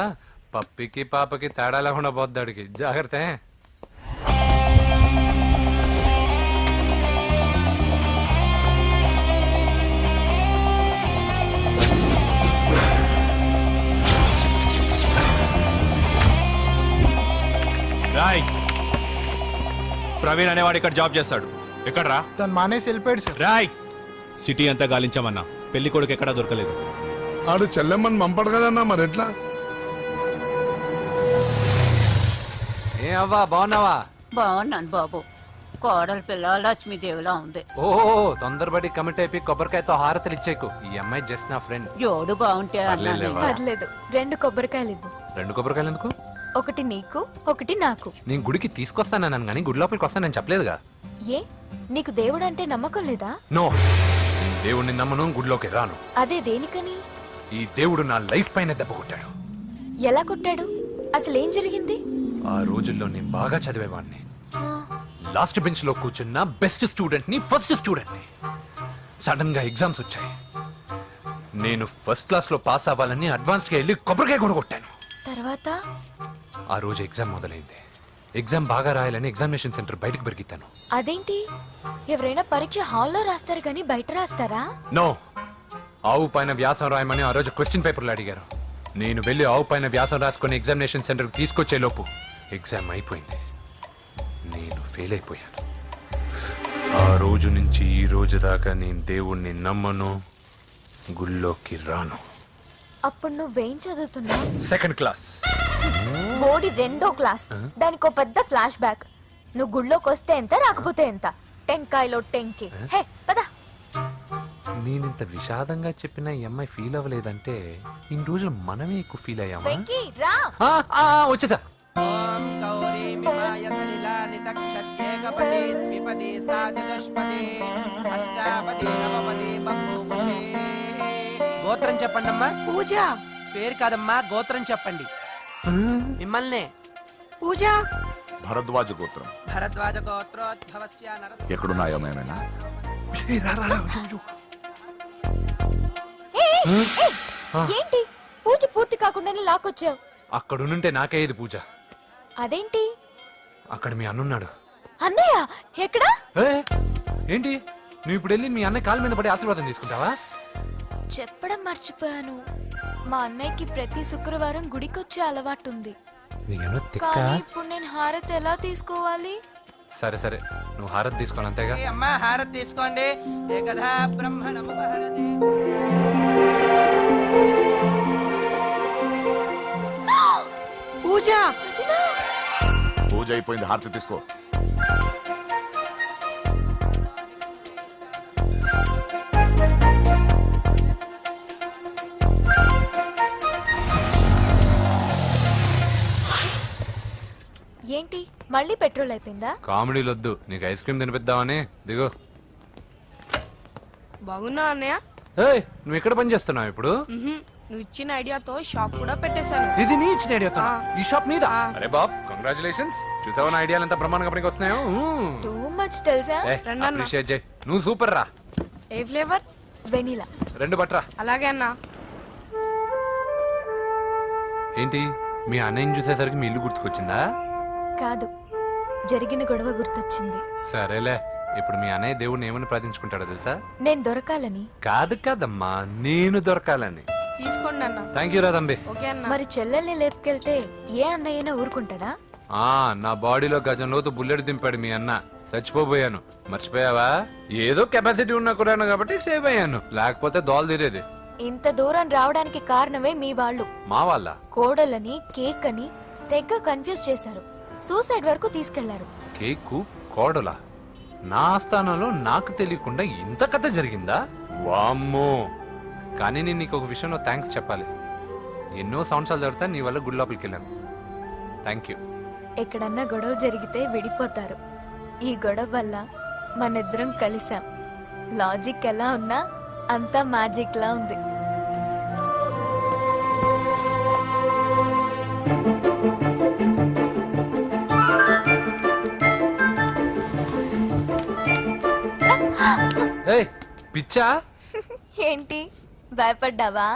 పప్పికి పాపకి తేడా లేకుండా పోద్దాడికి. జాగ్రత్త. రాయ్, ప్రవీణ్ అనేవాడు ఇక్కడ జాబ్ చేస్తాడు. ఎక్కడ్రా? తను మానేసి వెళ్ళిపోయాడు సార్. రాయ్, సిటీ అంతా గాలించామన్నా, పెళ్లి కొడుకు ఎక్కడా దొరకలేదు. ఆడు చెల్లెమ్మని పంపడు కదన్నా, మరి ఎట్లా? ఏ అవ్వా, బాగున్నావా? బాగున్నాను బాబు. కోడలి పిల్ల లక్ష్మీదేవిలా ఉంది. ఓ, తొందరపడి కమిట్ అయిపోయి కొబ్బరికాయతో హారతలు ఇచ్చేకు. ఈ అమ్మాయి జస్ట్ నా ఫ్రెండ్. జోడు బాగుంటే పర్లేదులే, వా. పర్లేదు, 2 కొబ్బరికాయలు ఇవ్వు. 2 కొబ్బరికాయలు ఎందుకు? ఒకటి నీకు, ఒకటి నాకు. నేను గుడికి తీసుకొస్తానన్నాను కానీ గుడి లోపలికి వస్తానని చెప్పలేదుగా. ఏ, నీకు దేవుడు అంటే నమ్మకం లేదా? నో, దేవుడిని నమ్మను, గుడిలోకి రాను. అదే దేనికని? ఈ దేవుడు నా లైఫ్ పైన దెబ్బ కొట్టాడు. ఎలా కొట్టాడు? అసలేం జరిగింది? ఆ రోజుల్లో నేను బాగా చదివేవాడిని. ఆ, లాస్ట్ బెంచ్ లో కూర్చున్న బెస్ట్ స్టూడెంట్ ని, ఫస్ట్ స్టూడెంట్ ని. సడన్ గా ఎగ్జామ్స్ వచ్చాయి. నేను ఫస్ట్ క్లాస్ లో పాస్ అవ్వాలని అడ్వాన్స్ గా వెళ్ళి కొబ్బరికాయ కూడా కొట్టాను. తర్వాత? ఆ రోజు ఎగ్జామ్ మొదలైంది. ఎగ్జామ్ బాగా రాయాలని ఎగ్జామినేషన్ సెంటర్ బయటకు పెరిగితాను. అదేంటి, ఎవరైనా పరీక్ష హాల్లో రాస్తారు కానీ బయట రాస్తారా? నో, ఆవు పైన వ్యాసం రాయమని ఆ రోజు క్వశ్చన్ పేపర్లు అడిగారు. నేను వెళ్ళి ఆవు పైన వ్యాసం రాసుకొని ఎగ్జామినేషన్ సెంటర్కి తీసుకొచ్చే లోపు ఎగ్జామ్ అయిపోయింది. నేను ఫెయిల్ అయిపోయాను. ఆ రోజు నుంచి ఈ రోజు దాకా నేను దేవుణ్ణి నమ్మను, గుళ్ళోకి రాను. అప్పుడు నువ్వేం చదువుతున్నావు? Second class. బోడి 2వ క్లాస్. దానికో పెద్ద ఫ్లాష్ బ్యాక్. నువ్వు గుళ్ళోకి వస్తే ఎంత, రాకపోతే ఎంత. టెంకాయలో టెంకి. హే పద. నేనింత విషాదంగా చెప్పిన ఈ అమ్మాయి ఫీల్ అవ్వలేదంటే ఇన్ని రోజులు మనమే ఎక్కువ ఫీల్ అయ్యామా? వెంకీ రా. వచ్చేసా. గోత్రం చెప్పండి అమ్మా. పూజ. పేరు కాదమ్మా, గోత్రం చెప్పండి. మిమ్మల్ని. పూజ. భరద్వాజ గోత్రం. భరద్వాజ గోత్రోద్భవస్య నరసింహ. ఎక్కడున్నాయో మేమైనా? ఏంటి పూజ పూర్తి కాకుండానే లాక్కొచ్చావు? అక్కడుంటే నాకే ఇది పూజ. అదేంటి? అక్కడ మీ అన్నున్నాడు. అన్నయ్య ఎక్కడా? ఏంటి, నువ్వు ఇప్పుడు వెళ్ళి మీ అన్నయ్య కాళ్ళ మీద పడి ఆశీర్వాదం తీసుకుంటావా? చెప్పడం మర్చిపోయాను. మా అన్నయ్యకి ప్రతి శుక్రవారం గుడికొచ్చే అలవాటు ఉంది. నీకేమో తిక్క. కానీ ఇప్పుడు నేను హారతి ఎలా తీసుకోవాలి? సరే సరే, నువ్వు హారతి తీసుకోను అంతేగా. ఏ అమ్మా, హారతి తీసుకోండి. ఏకదా బ్రహ్మణముపహరతి. పూజ. పూజ అయిపోయింది, హారతి తీసుకో. ఏంటి మళ్ళీ పెట్రోల్ అయిపోయిందా? కామెడీలు వద్దు, నీకు ఐస్ క్రీమ్ తినిపిద్దామని. దిగు. బాగున్నా అన్నయ్య? ఏయ్, నువ్వు ఎక్కడ పని చేస్తున్నావు ఇప్పుడు? నువ్వు ఇచ్చిన ఐడియాతో షాప్ కూడా పెట్టేశాను. ఇది నీ ఇచ్చిన ఐడియా? ఈ షాప్ నీదా? అరే బాబ్, కంగ్రాచులేషన్స్. చూసావా నా ఐడియాలు ఎంత బ్రహ్మాండంగా పనికి వస్తున్నాయో? టూ మచ్ తెలుసా? అప్రిషియేట్ చేయి. నువ్వు సూపర్ రా. ఏ ఫ్లేవర్? వెనీలా. 2 బట్రా. అలాగే అన్నా. ఏంటి, మీ అన్నయ్యని చూసేసరికి మీ ఇల్లు గుర్తుకొచ్చిందా? కాదు, జరిగిన గొడవ గుర్తొచ్చింది. సరేలే, ఇప్పుడు మీ అన్నయ్య దేవుడిని ఏమని ప్రార్థించుకుంటాడో తెలుసా? నేను దొరకాలని. కాదు కాదమ్మా, నేను దొరకాలని. తీసుకోండి అన్న. థ్యాంక్ యూ రా తంబి. ఓకే అన్న. మరి చెల్లెల్ని లేపుకెళ్తే ఏ అన్నయ్యనా ఊరుకుంటాడా? నా బాడీలో గజం లోతు బుల్లెట్ దింపాడు మీ అన్న. చచ్చిపోబోయాను. మర్చిపోయావా? ఏదో కెపాసిటీ ఉన్నా కూడా కాబట్టి సేవ్ అయ్యాను, లేకపోతే దోలు తీరేది. ఇంత దూరం రావడానికి కారణమే మీ వాళ్ళు. మా వాళ్ళ కోడలని కేక్ అని తెగ కన్ఫ్యూజ్ చేశారు. సూసైడ్ వరకు తీసుకెళ్లారు. కేకు కోడలా? నా ఆస్థానంలో నాకు తెలియకుండా ఇంత కథ జరిగిందా? వామ్మో. కానీ నేను నీకు ఒక విషయంలో థ్యాంక్స్ చెప్పాలి. ఎన్నో సంవత్సరాలు తర్వాత నీ వల్ల గుడి లోపలికి వెళ్ళాను. Thank you. ఎక్కడన్నా గొడవ జరిగితే విడిపోతారు. ఈ గొడవ వల్ల మనిద్దరం కలిసాం. లాజిక్ ఎలా ఉన్నా అంతా మ్యాజిక్ లా ఉంది. ఏయ్, పిచ్చా? ఏంటి భయపడ్డావా?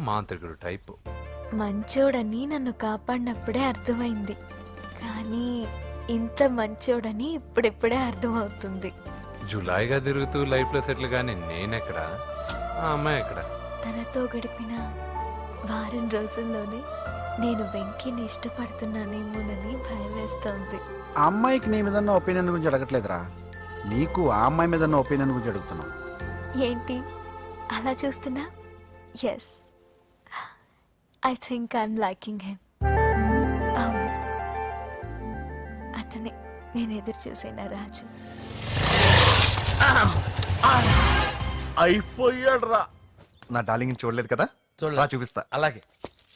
మాంత్రికుడు టైప్. మంచోడని నన్ను కాపాడినప్పుడే అర్థమైంది, కానీ ఇంత మంచోడని ఇప్పుడిప్పుడే అర్థమవుతుంది. జులాయిగా తిరుగుతూ లైఫ్ లో సెటిల్ గానీ నేనెక్కడా, ఆ అమ్మాయి ఎక్కడ? తనతో గడిపిన వారం రోజుల్లోనే నేను వెంకీని ఇష్టపడుతున్నానేమోనని భయం వేస్తోంది. ఆ అమ్మాయికి నీ మీద ఒపీనియన్ గురించి అడగట్లేదురా, నీకు ఆ అమ్మాయి మీద ఒపీనియన్ గురించి అడుగుతున్నావు. ఏంటి అలా చూస్తున్నా? Yes, I think I'm liking him. అవును, అతనే నేను ఎదురు చూసేనా రాజు. అయిపోయాడు రా. నా డార్లింగ్ చూడలేదు కదా, చూడలే. చూపిస్తా. అలాగే,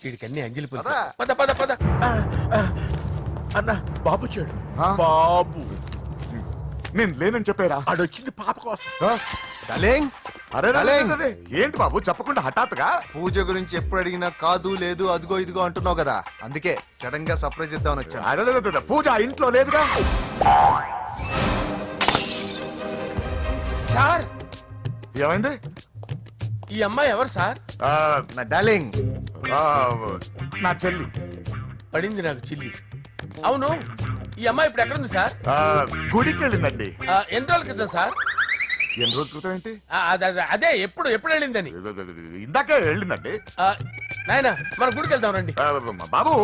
వీడికి అన్ని అంజలి పూలు. పద. పద పద పద. అన్న బాబు వచ్చాడు. బాబు నేను లేనని చెప్పారా? ఆడొచ్చింది పాప కోసం. డార్లింగ్, అరే రే, రే, రే, రే. ఏంటి బాబు చెప్పకుండా హఠాత్తుగా? పూజ గురించి ఎప్పుడు అడిగినా కాదు లేదు అదిగో ఇదిగో అంటున్నావు కదా, అందుకే సడన్ గా సర్ప్రైజ్ ఇద్దామని వచ్చాను. అరే, రే, రే, రే, పూజ ఇంట్లో లేదుగా. సార్, ఏమైంది? ఈ అమ్మాయి ఎవరు సార్? ఆ, నా డార్లింగ్, ఆ, నా చెల్లి. పడింది నాకు చిల్లి. అవును, ఈ అమ్మాయి ఇప్పుడు ఎక్కడుంది సార్? ఆ, గుడికి వెళ్ళిందండి. ఎన్ని రోజుల క్రితం సార్? ఎన్ని రోజుల క్రితం ఏంటి? అదే ఎప్పుడు ఎప్పుడు వెళ్ళిందని. ఇందాకే వెళ్ళిందండి. నాయన మన గుడికి వెళ్దాం రండి. ఆ, బాబు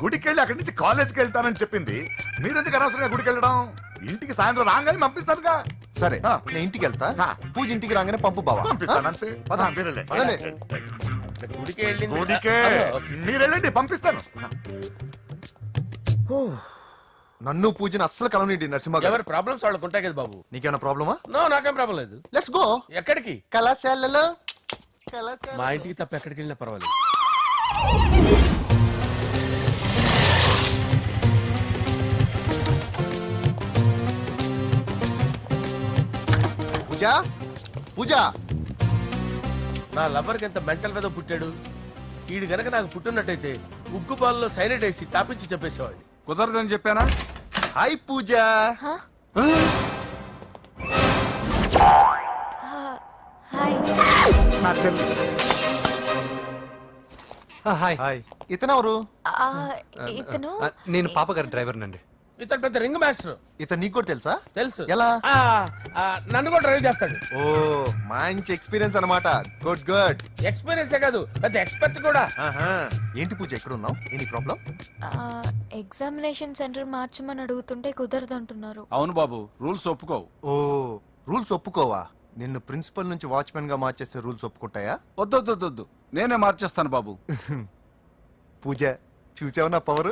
గుడికి వెళ్ళి అక్కడి నుంచి కాలేజ్కి వెళ్తానని చెప్పింది. మీరెందుకు అనవసరంగా గుడికి వెళ్ళడం? ఇంటికి సాయంత్రం రాగానే పంపిస్తానుగా. సరే ఆ. నేను ఇంటికి వెళ్తా, ఆ. పూజ ఇంటికి రాగానే పంపు బావా. పంపిస్తాను అంతే. పద. ఆ, మీరు వెళ్ళండి. పదండి. గుడికి వెళ్ళింది. గుడికే ఓకే. మీరు వెళ్ళండి, పంపిస్తాను. నన్ను పూజని అస్సలు కలవనింటి నరసింహ గారు. ఎవరి ప్రాబ్లమ్స్ వాళ్ళకు ఉంటాయి కదా బాబు. నీకేమైనా ప్రాబ్లమా? నో, నాకేం ప్రాబ్లం లేదు. Let's go. ఎక్కడికి? కళాశాలలో మా ఇంటికి తప్ప ఎక్కడికి వెళ్ళినా పర్వాలేదు. పూజ, పూజ. నా లవర్కి ఎంత మెంటల్ మీద పుట్టాడు. వీడు గనక నాకు పుట్టినట్టయితే ఉగ్గు పాలలో సైనైడ్ వేసి తాపించి చెప్పేసేవాడిని. కుదరదని చెప్పానా? హాయ్ పూజ. హాయ్. నా చెల్లి. హాయ్. హాయ్. ఇతనెవరు? ఇతను నేను పాప గారి డ్రైవర్ నండి. ఇతను పెద్ద రింగ్ మాస్టర్. ఇతను నీకు కూడా తెలుసా? తెలుసు. ఎలా? నన్ను కూడా డ్రైవ్ చేస్తాడు. ఓ, మంచి ఎక్స్పీరియన్స్ అన్నమాట. Good good. ఎక్స్పీరియన్సే కాదు, పెద్ద ఎక్స్పర్ట్ కూడా. ఏంటి పూజ ఎక్కడ ఉన్నావు? Any problem? ఎగ్జామినేషన్ సెంటర్ మార్చమని అడుగుతుంటే కుదరదంటున్నారు. అవును బాబు, రూల్స్ ఒప్పుకోవు. ఓ, రూల్స్ ఒప్పుకోవా? నిన్ను ప్రిన్సిపల్ నుంచి వాచ్మెన్ గా మార్చేస్తే రూల్స్ ఒప్పుకుంటాయా? వద్దు నేనే మార్చేస్తాను బాబు. పూజ చూసావు నా పవర్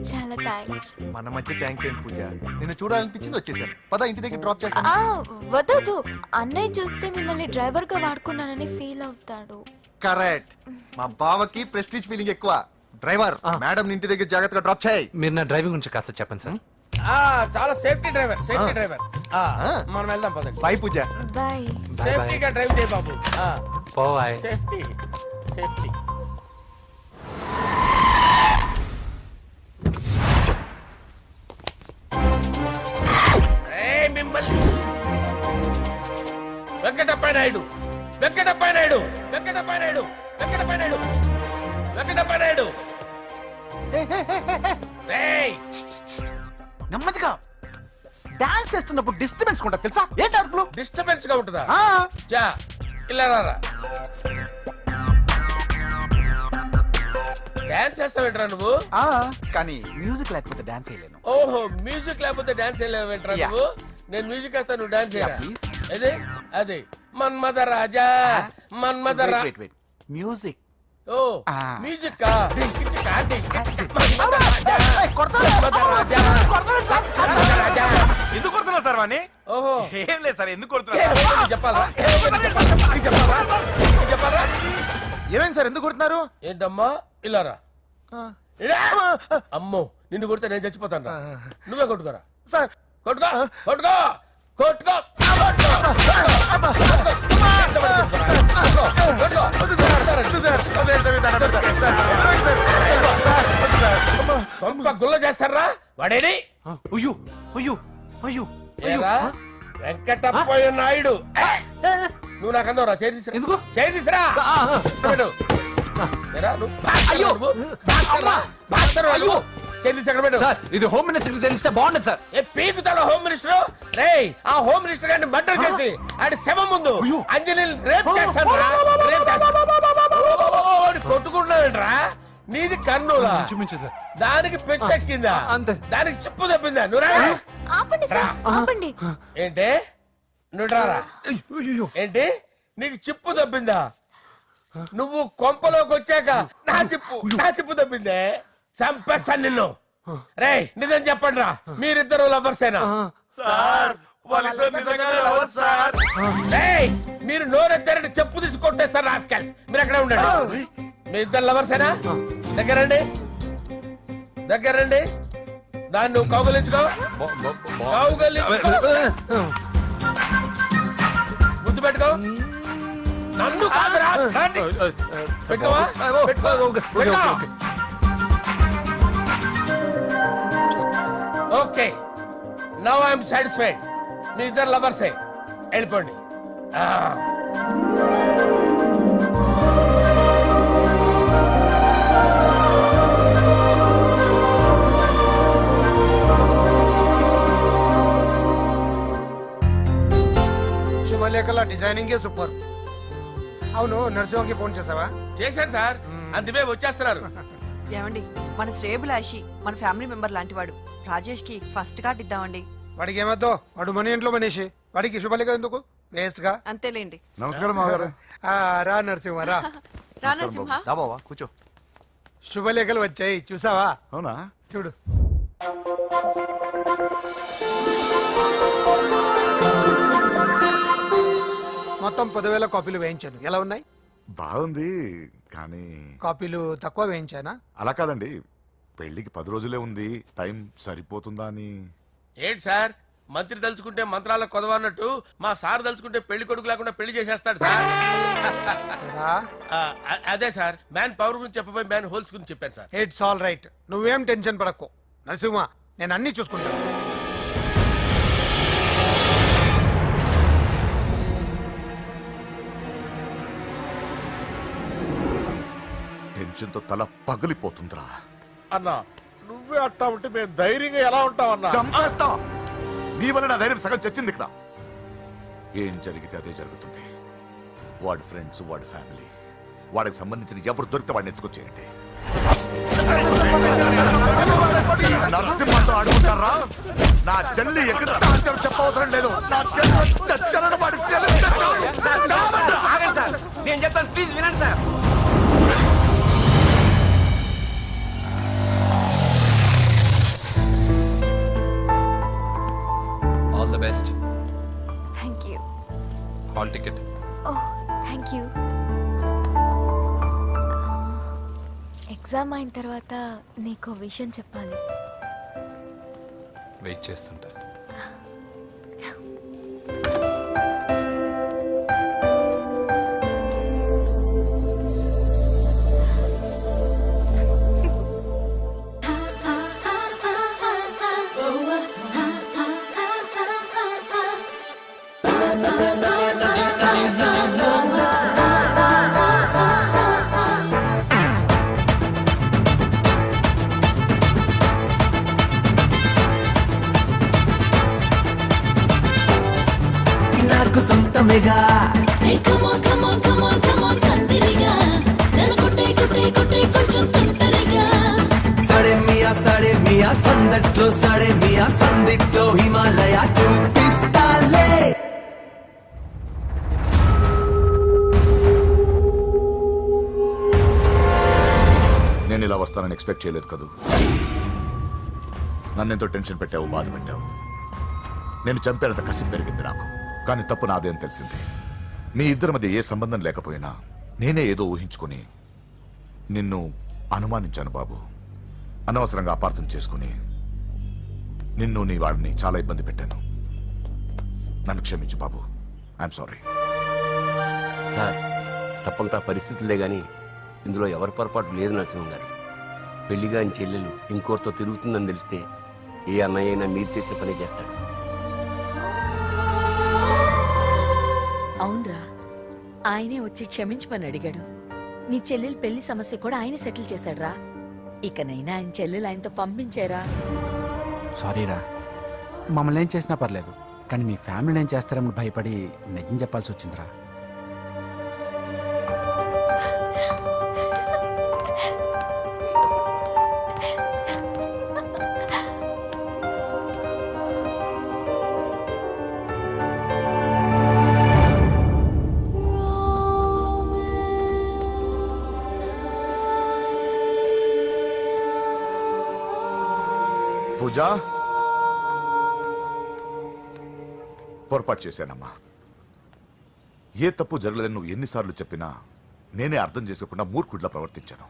చాలా థ్యాంక్స్. మన మధ్య థ్యాంక్స్ ఏంటి పూజ, నిన్ను చూడాలనిపించింది వచ్చేసాను. పద ఇంటి దగ్గర డ్రాప్ చేస్తాను. వద్దు, అన్నయ్య చూస్తే మిమ్మల్ని డ్రైవర్ గా వాడుకున్నానని ఫీల్ అవుతాడు. కరెక్ట్, మా బావకి ప్రెస్టీజ్ ఫీలింగ్ ఎక్కువ. డ్రైవర్ మేడం ఇంటి దగ్గర జాగ్రత్తగా డ్రాప్ చేయి. మీరు నా డ్రైవింగ్ గురించి కాస్త చెప్పండి సార్. చాలా సేఫ్టీ డ్రైవర్, సేఫ్టీ డ్రైవర్. మనం వెళ్దాం పదండి. బాయ్ పూజ. బాయ్. సేఫ్టీగా డ్రైవ్ చేయి బాబు. పోవాయ్. Safety safety. మిమ్మల్ని వెంకటప్ప నాయుడు, వెంకటప్ప నాయుడు, వెంకటప్ప నాయుడు, వెంకటప్ప నాయుడు, వెంకటప్ప నాయుడు. నెమ్మదిగా డాన్స్ చేస్తున్నప్పుడు డిస్టర్బెన్స్ ఉంటా తెలుసా? ఏంటి అరుపులు? డిస్టర్బెన్స్ గా ఉంటుందా? ఆ, చా ఇలా రారా. డాన్స్ చేస్తావేంట్రా నువ్వు? ఆ, కానీ మ్యూజిక్ లేకపోతే డాన్స్ చేయలేను. ఓహో, మ్యూజిక్ లేకపోతే డాన్స్ చేయలేవేంట్రా Yeah. నువ్వు? నేను మ్యూజిక్ వేస్తా, నువ్వు డాన్స్ చేయరా? Yeah, please. అదే అదే మన్మద రాజా, మన్మద రా. Wait, wait. మ్యూజిక్. ఓ Ah. మ్యూజిక్ కా డింకిచి కా డింకిచి. మన్మద రాజా, మన్మద రాజా, మన్మద రాజా. ఎందుకు కొడుతున్నావు సార్ వాణ్ణి? ఓహో ఏం లేదు సార్, ఎందుకు నీకు చెప్పాలా? నీకు చెప్పాలా? ఏమైంది సార్, ఎందుకు కొడుతున్నారు? ఏంటమ్మా ఇలా రా. ఇలా. అమ్మో నిన్ను కొడితే నేను చచ్చిపోతాను రా. నువ్వే కొట్టుకోరా సార్. కొట్టుకో కొట్టుకో కొట్టుకో. కొంప గుల్ల చేస్తారా వాడేని? అయ్యో అయ్యో అయ్యో ఏరా వెంకటప్పయ్య నాయుడు, నువ్వు నాకు అందరా చేతిసిరా. ఎందుకు? చేతిసిరా. సార్ ఇది హోమ్ మినిస్టర్ తెలిస్తే బాగుండదు సార్. పీకుతాడు హోమ్ మినిస్టర్. రే ఆ హోమ్ మినిస్టర్ గారిని మర్డర్ చేసి ఆడి శవం ముందు అంజలి రేప్ చేస్తాను. కొట్టుకుంటున్నావేంట్రా? నీది కన్నులా? చూపించు సార్. దానికి పెచ్చెక్కిందా? అంతే. దానికి చెప్పు తప్పిందా? నువ్వు రా. ఆపండి సార్, ఆపండి. ఏంటి నువ్వు రారా? ఏంటి నీకు చిప్పు తప్పిందా? నువ్వు కొంపలోకి వచ్చాక నా చిప్పు తప్పిందే. చంపేస్తాను నిన్ను. రే నిజం చెప్పండి రా, మీరిద్దరు లవర్సేనా? రేయ్, మీరు నోరెత్తారంటే చెప్పు తీసి కొట్టేస్తారు రాస్కల్స్. మీరు ఎక్కడ ఉండండి. మీ ఇద్దరు లవర్సేనా? దగ్గరండి, దగ్గరండి. దాన్ని నువ్వు కౌగలించుకో, కౌగలించుకో. ముద్దు పెట్టుకో. నన్ను కాదురా. రండి. పెట్టుకోవా? పెట్టుకో. Okay, now I'm satisfied. మీ ఇద్దరు లవర్సే, వెళ్ళిపోండి. శుభలేఖల డిజైనింగ్ సూపర్. అవును, నర్సింహకి ఫోన్ చేసావా? చేశాను సార్, అందుకే వచ్చేస్తున్నారు. ఏమండి, మన శ్రేయబులాషి మన ఫ్యామిలీ మెంబర్ లాంటి వాడు. రాజేష్ కి ఫస్ట్ కార్డ్ ఇద్దామండి. వాడికి ఏమద్దో, వాడు మన ఇంట్లో మనిషి. వాడికి శుభలేఖ ఎందుకు? వేస్ట్ గా. అంతేలేండి. నమస్కారం మామగారు. రా నరసింహ రా. రా నరసింహ. దా బావా కూర్చో. శుభలేఖలు వచ్చాయి చూసావా? అవునా? చూడు. మొత్తం 10,000 కాపీలు వేయించాను. ఎలా ఉన్నాయి? బాగుంది, కానీ కాపీలు తక్కువ వేయించానా? అలా కాదండి, పెళ్లికి 10 రోజులే ఉంది, టైం సరిపోతుందా అని. ఏంటి సార్, మంత్రి తలుచుకుంటే మంత్రాలకు కొదవన్నట్టు మా సార్ తలుచుకుంటే పెళ్లి కొడుకు లేకుండా పెళ్లి చేసేస్తాడు సార్. అదే సార్, మ్యాన్ పవర్ గురించి చెప్పబోయి మ్యాన్ హోల్స్ గురించి చెప్పారు సార్. ఇట్స్ ఆల్ రైట్, నువ్వేం టెన్షన్ పడకు నరసింహ, నేను అన్ని చూసుకుంటాను. టెన్షన్తో తల పగిలిపోతుందిరా. అన్నా నువ్వే అట్టా ఉంటే మేము ధైర్యంగా ఎలా ఉంటామన్నా? చంపేస్తా. నీ వల్ల నా ధైర్యం సగం చచ్చింది ఇక్కడ. ఏం జరిగితే అదే జరుగుతుంది. వాడి ఫ్రెండ్స్, వాడి ఫ్యామిలీ, వాడికి సంబంధించిన ఎవరు దొరికితే వాడిని ఎత్తుకొచ్చేయండి. నరసింహతో ఆడుకుంటారా? నా చెల్లి ఎక్కడ చెప్పవసరం లేదు. నా చెల్లి చచ్చలను వాడి నేను చెప్తాను, ప్లీజ్ వినండి సార్. ఎగ్జామ్ అయిన తర్వాత నీకు విషయం చెప్పాలి. వెయిట్ చేస్తుంటా. నాకు సొంతమేగా సడే మియా సందట్లో సడే మియా సందిట్లో హిమాలయ చూపిస్తాలే. నేను ఇలా వస్తానని ఎక్స్పెక్ట్ చేయలేదు కదూ. నన్నెంతో టెన్షన్ పెట్టావు, బాధ పెట్టావు. నేను చంపేంత కసి పెరిగింది నాకు. కానీ తప్పు నాదేం తెలిసింది. మీ ఇద్దరి మధ్య ఏ సంబంధం లేకపోయినా నేనే ఏదో ఊహించుకుని నిన్ను అనుమానించాను బాబు. అనవసరంగా అపార్థం చేసుకుని నిన్ను నీ వాళ్ళని చాలా ఇబ్బంది పెట్టాను. నన్ను క్షమించు బాబు. I'm sorry. సార్, తప్పంతా పరిస్థితులే గాని ఇందులో ఎవరి పొరపాటు లేదు నరసింహం గారు. పెళ్లిగా ఆయన చెల్లెలు ఇంకోరితో తిరుగుతుందని తెలిస్తే ఏ అన్నయ్య అయినా మీరు చేసిన పనే చేస్తాడు. అవునరా, ఆయనే వచ్చి క్షమించమని అడిగాడు. నీ చెల్లెలు పెళ్లి సమస్య కూడా ఆయన సెటిల్ చేశాడ్రా. ఇకనైనా ఆయన చెల్లెలు ఆయనతో పంపించారా? సారీరా, మమ్మల్ని ఏం చేసినా పర్లేదు, కానీ మీ ఫ్యామిలీని ఏం చేస్తారని భయపడి నిజం చెప్పాల్సి వచ్చిందిరా. పూజా, పొరపాటు చేశానమ్మా. ఏ తప్పు జరగలేదని నువ్వు ఎన్నిసార్లు చెప్పినా నేనే అర్థం చేసుకోకుండా మూర్ఖుడిలా ప్రవర్తించాను.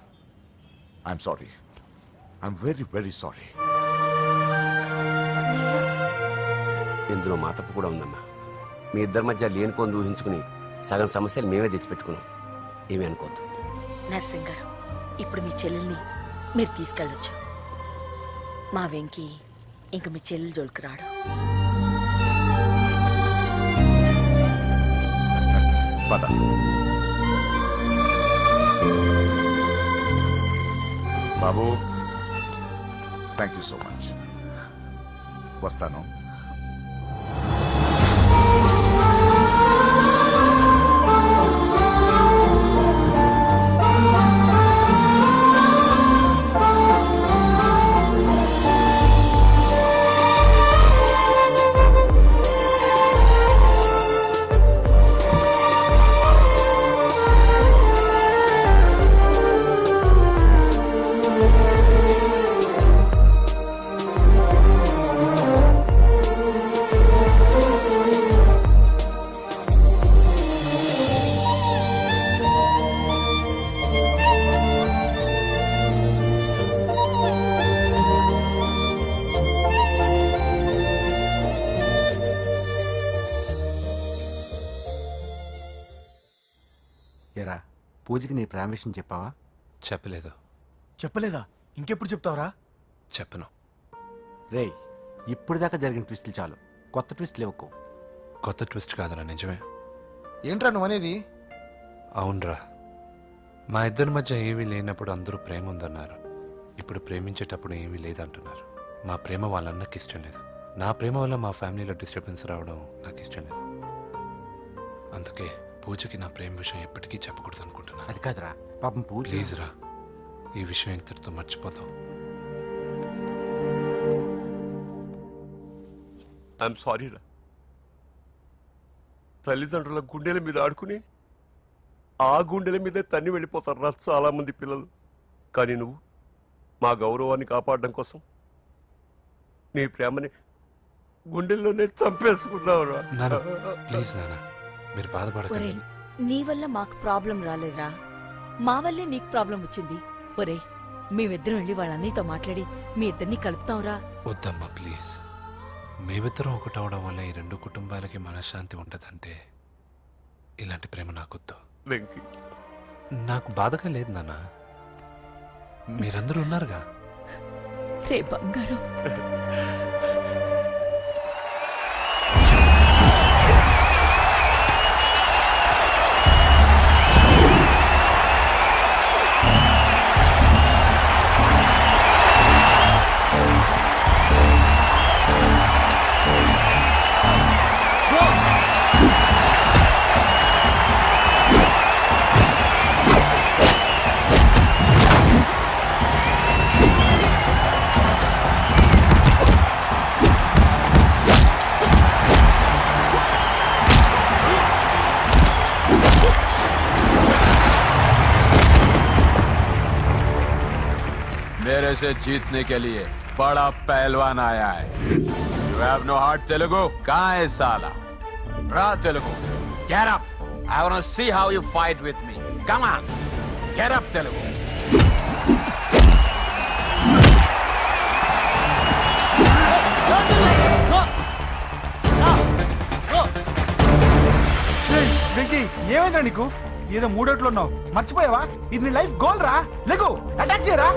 I'm sorry. I'm very very sorry. ఇందులో మా తప్పు కూడా ఉందమ్మా. మీ ఇద్దరి మధ్య లేనిపోని ఊహించుకుని సగం సమస్యలు మేమే తెచ్చిపెట్టుకున్నాం. ఏమీ అనుకోవద్దు. నర్సింగ్ గారు, ఇప్పుడు మీ చెల్లెల్ని మీరు తీసుకెళ్ళొచ్చు. మా వెంకీ ఇంక మీ చెల్లెలు జోలికి రాడు. పద. బాబు, థ్యాంక్ యూ సో మచ్. వస్తాను. ఏరా, పూజకి నీ ప్రేమ విషయం చెప్పావా? చెప్పలేదు. చెప్పలేదా? ఇంకెప్పుడు చెప్తావరా? చెప్పను. రేయ్, ఇప్పుడు దాకా జరిగిన ట్విస్టులు చాలు, కొత్త ట్విస్ట్ లేవుకో. కొత్త ట్విస్ట్ కాదురా, నిజమే. ఏంట్రా నువ్వు అనేది? అవునరా, మా ఇద్దరి మధ్య ఏమీ లేనప్పుడు అందరూ ప్రేమ ఉందన్నారు. ఇప్పుడు ప్రేమించేటప్పుడు ఏమీ లేదంటున్నారు. మా ప్రేమ వాళ్ళన్నకి ఇష్టం లేదు. నా ప్రేమ వల్ల మా ఫ్యామిలీలో డిస్టర్బెన్స్ రావడం నాకు ఇష్టం లేదు. అందుకే పూజకి నా ప్రేమ విషయం ఎప్పటికీ చెప్పకూడదు అనుకుంటున్నా. అది కాదురా, పాపం పూజ. ప్లీజ్ రా, ఈ విషయం ఇంతటితో మర్చిపోతాం. ఐఎమ్ సారీ రా. తల్లిదండ్రుల గుండెల మీద ఆడుకుని ఆ గుండెల మీదే తన్ని వెళ్ళిపోతారు రా చాలా మంది పిల్లలు. కానీ నువ్వు మా గౌరవాన్ని కాపాడడం కోసం నీ ప్రేమని గుండెల్లోనే చంపేసుకున్నావురా. నాన్న, ప్లీజ్ నాన్న, మీరు బాధపడకండి. నీ వల్ల మాకు ప్రాబ్లం రాలేదురా, మా వల్లే నీకు ప్రాబ్లం వచ్చింది. ఒరే, మేమిద్దరం వెళ్ళి వాళ్ళ అన్నయ్యతో మాట్లాడి మీ ఇద్దరిని కలుపుతాంరా. వద్దమ్మా ప్లీజ్. మేమిద్దరం ఒకటవడం వల్ల ఈ రెండు కుటుంబాలకి మనశ్శాంతి ఉంటదంటే ఇలాంటి ప్రేమ నాకొద్దు. వెంకీ, నాకు బాధగా లేదు నాన్న. మీరందరూ ఉన్నారుగా. రే బంగారం. मेरे से जीतने के लिए बड़ा पहलवान आया है. You have no heart, Telugu? कहाँ है साला? Ra Telugu. Get up. I wanna see how you fight with me. Come on. Get up, Telugu. Venky, ఏమైందా నీకు? ఏదో మూడోట్లో ఉన్నావు, మర్చిపోయావా? ఇది నీ లైఫ్ గోల్ రా. లేకు, అటాక్ చేయరా.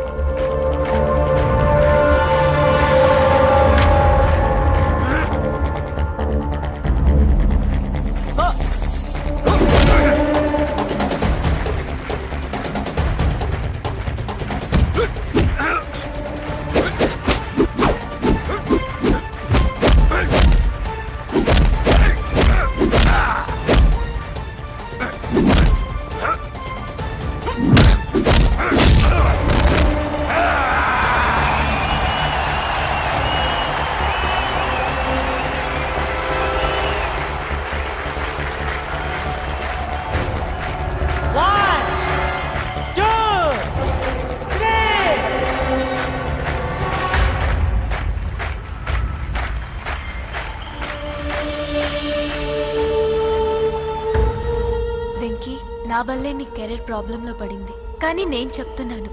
వెంకీ, నా వల్లే నీ కెరీర్ ప్రాబ్లంలో పడింది. కానీ నేను చెప్తున్నాను,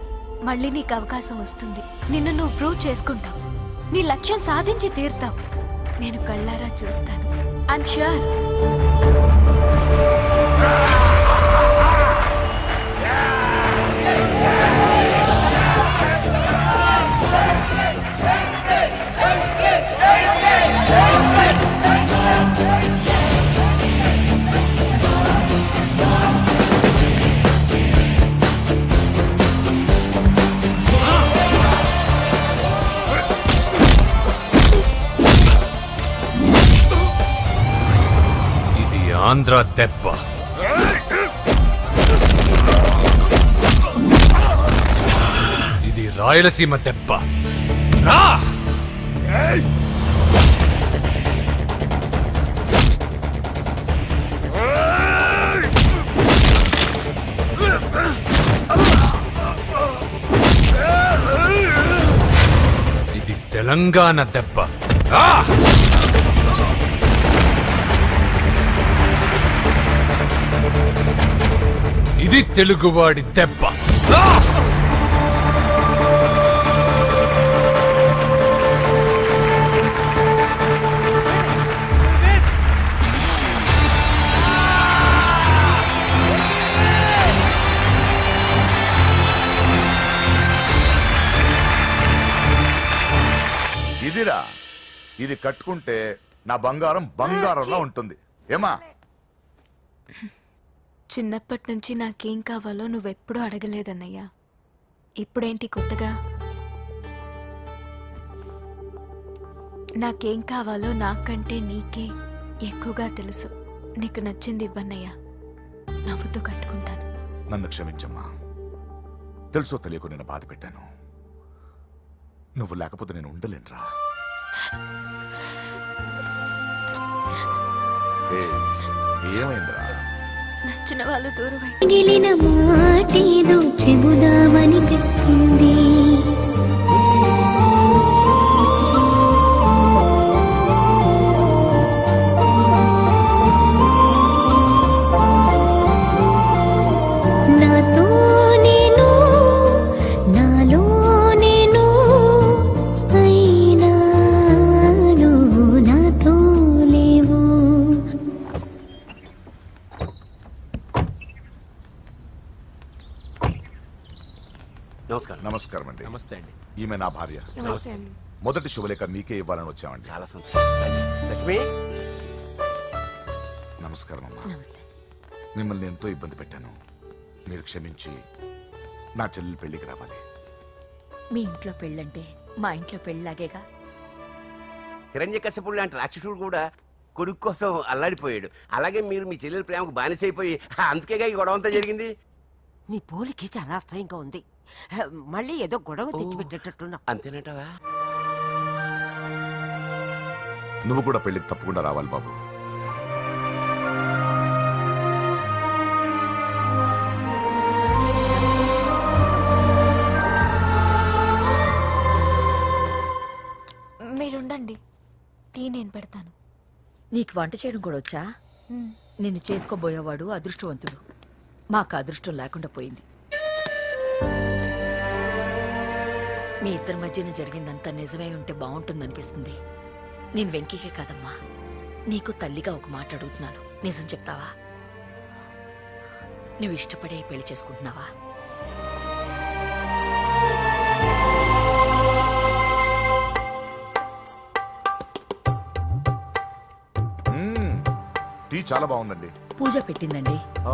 మళ్ళీ నీకు అవకాశం వస్తుంది. నిన్ను నువ్వు ప్రూవ్ చేసుకుంటావు. నీ లక్ష్యం సాధించి తీరుతావు. నేను కళ్ళారా చూస్తాను. I'm sure. ఆంధ్ర దెబ్బ. ఇది రాయలసీమ దెబ్బ. రా. ఇది తెలంగాణ దెబ్బ. రా. ఇది తెలుగువాడి దెబ్బ. ఇదిరా, ఇది కట్టుకుంటే నా బంగారం బంగారంలో ఉంటుంది. ఏమా? చిన్నప్పటి నుంచి నాకేం కావాలో నువ్వెప్పుడూ అడగలేదన్నయ్యా. ఇప్పుడేంటి కొత్తగా? నాకేం కావాలో నాకంటే నీకే ఎక్కువగా తెలుసు. నీకు నచ్చింది ఇవ్వన్నయ్యా, నవ్వుతూ కట్టుకుంటాను. నన్ను క్షమించమ్మా. తెలుసో తెలియకు నేను బాధ పెట్టాను. నువ్వు లేకపోతే నేను ఉండలేనురా. ఏమైందిరా? నచ్చిన వాళ్ళు దూరం మిగిలిన మాటేదో చెబుదామనిపిస్తుంది. నాతో నేను నాలో నమస్కారం నమస్కారం అండి. నమస్తే అండి. ఈమె నా భార్య. మొదటి శుభలేఖ మీకే ఇవ్వాలని వచ్చామండి. చాలా సంతోషం. లక్ష్మి నమస్కారం అమ్మా. నమస్తే. మిమ్మల్ని ఎంతో ఇబ్బంది పెట్టాను. మీరు క్షమించి నా చెల్లెలు పెళ్లికి రావాలి. మీ ఇంట్లో పెళ్ళంటే మా ఇంట్లో పెళ్ళలాగేగా. హిరణ్యకశిపుడు లాంటి రాక్షసుడు కూడా కొడుకు కోసం అల్లాడిపోయాడు. అలాగే మీరు మీ చెల్లెల ప్రేమకు బానిసైపోయి అందుకేగా ఈ గొడవ అంతా జరిగింది. నీ పోలికి చాలా అసహ్యంగా ఉంది. మళ్ళీ ఏదో గొడవ తెచ్చిపెట్టేటట్టున్నా. అంతేనంటావా? నువ్వు కూడా పెళ్లికి తప్పకుండా రావాలి బాబు. మీరుండండి, టీ నేను పెడతాను. నీకు వంట చేయడం కూడా వచ్చా? నిన్ను చేసుకోబోయేవాడు అదృష్టవంతుడు. మాకు అదృష్టం లేకుండా పోయింది. మీ ఇద్దరి మధ్యన జరిగిందంతా నిజమై ఉంటే బాగుంటుందనిపిస్తుంది. నేను వెంకీకే కాదమ్మా, నీకు తల్లిగా ఒక మాట అడుగుతున్నాను. నిజం చెప్తావా? నువ్వు ఇష్టపడే పెళ్లి చేసుకుంటున్నావా? టీ చాలా బాగుందండి. పూజ పెట్టిందండి. ఆ,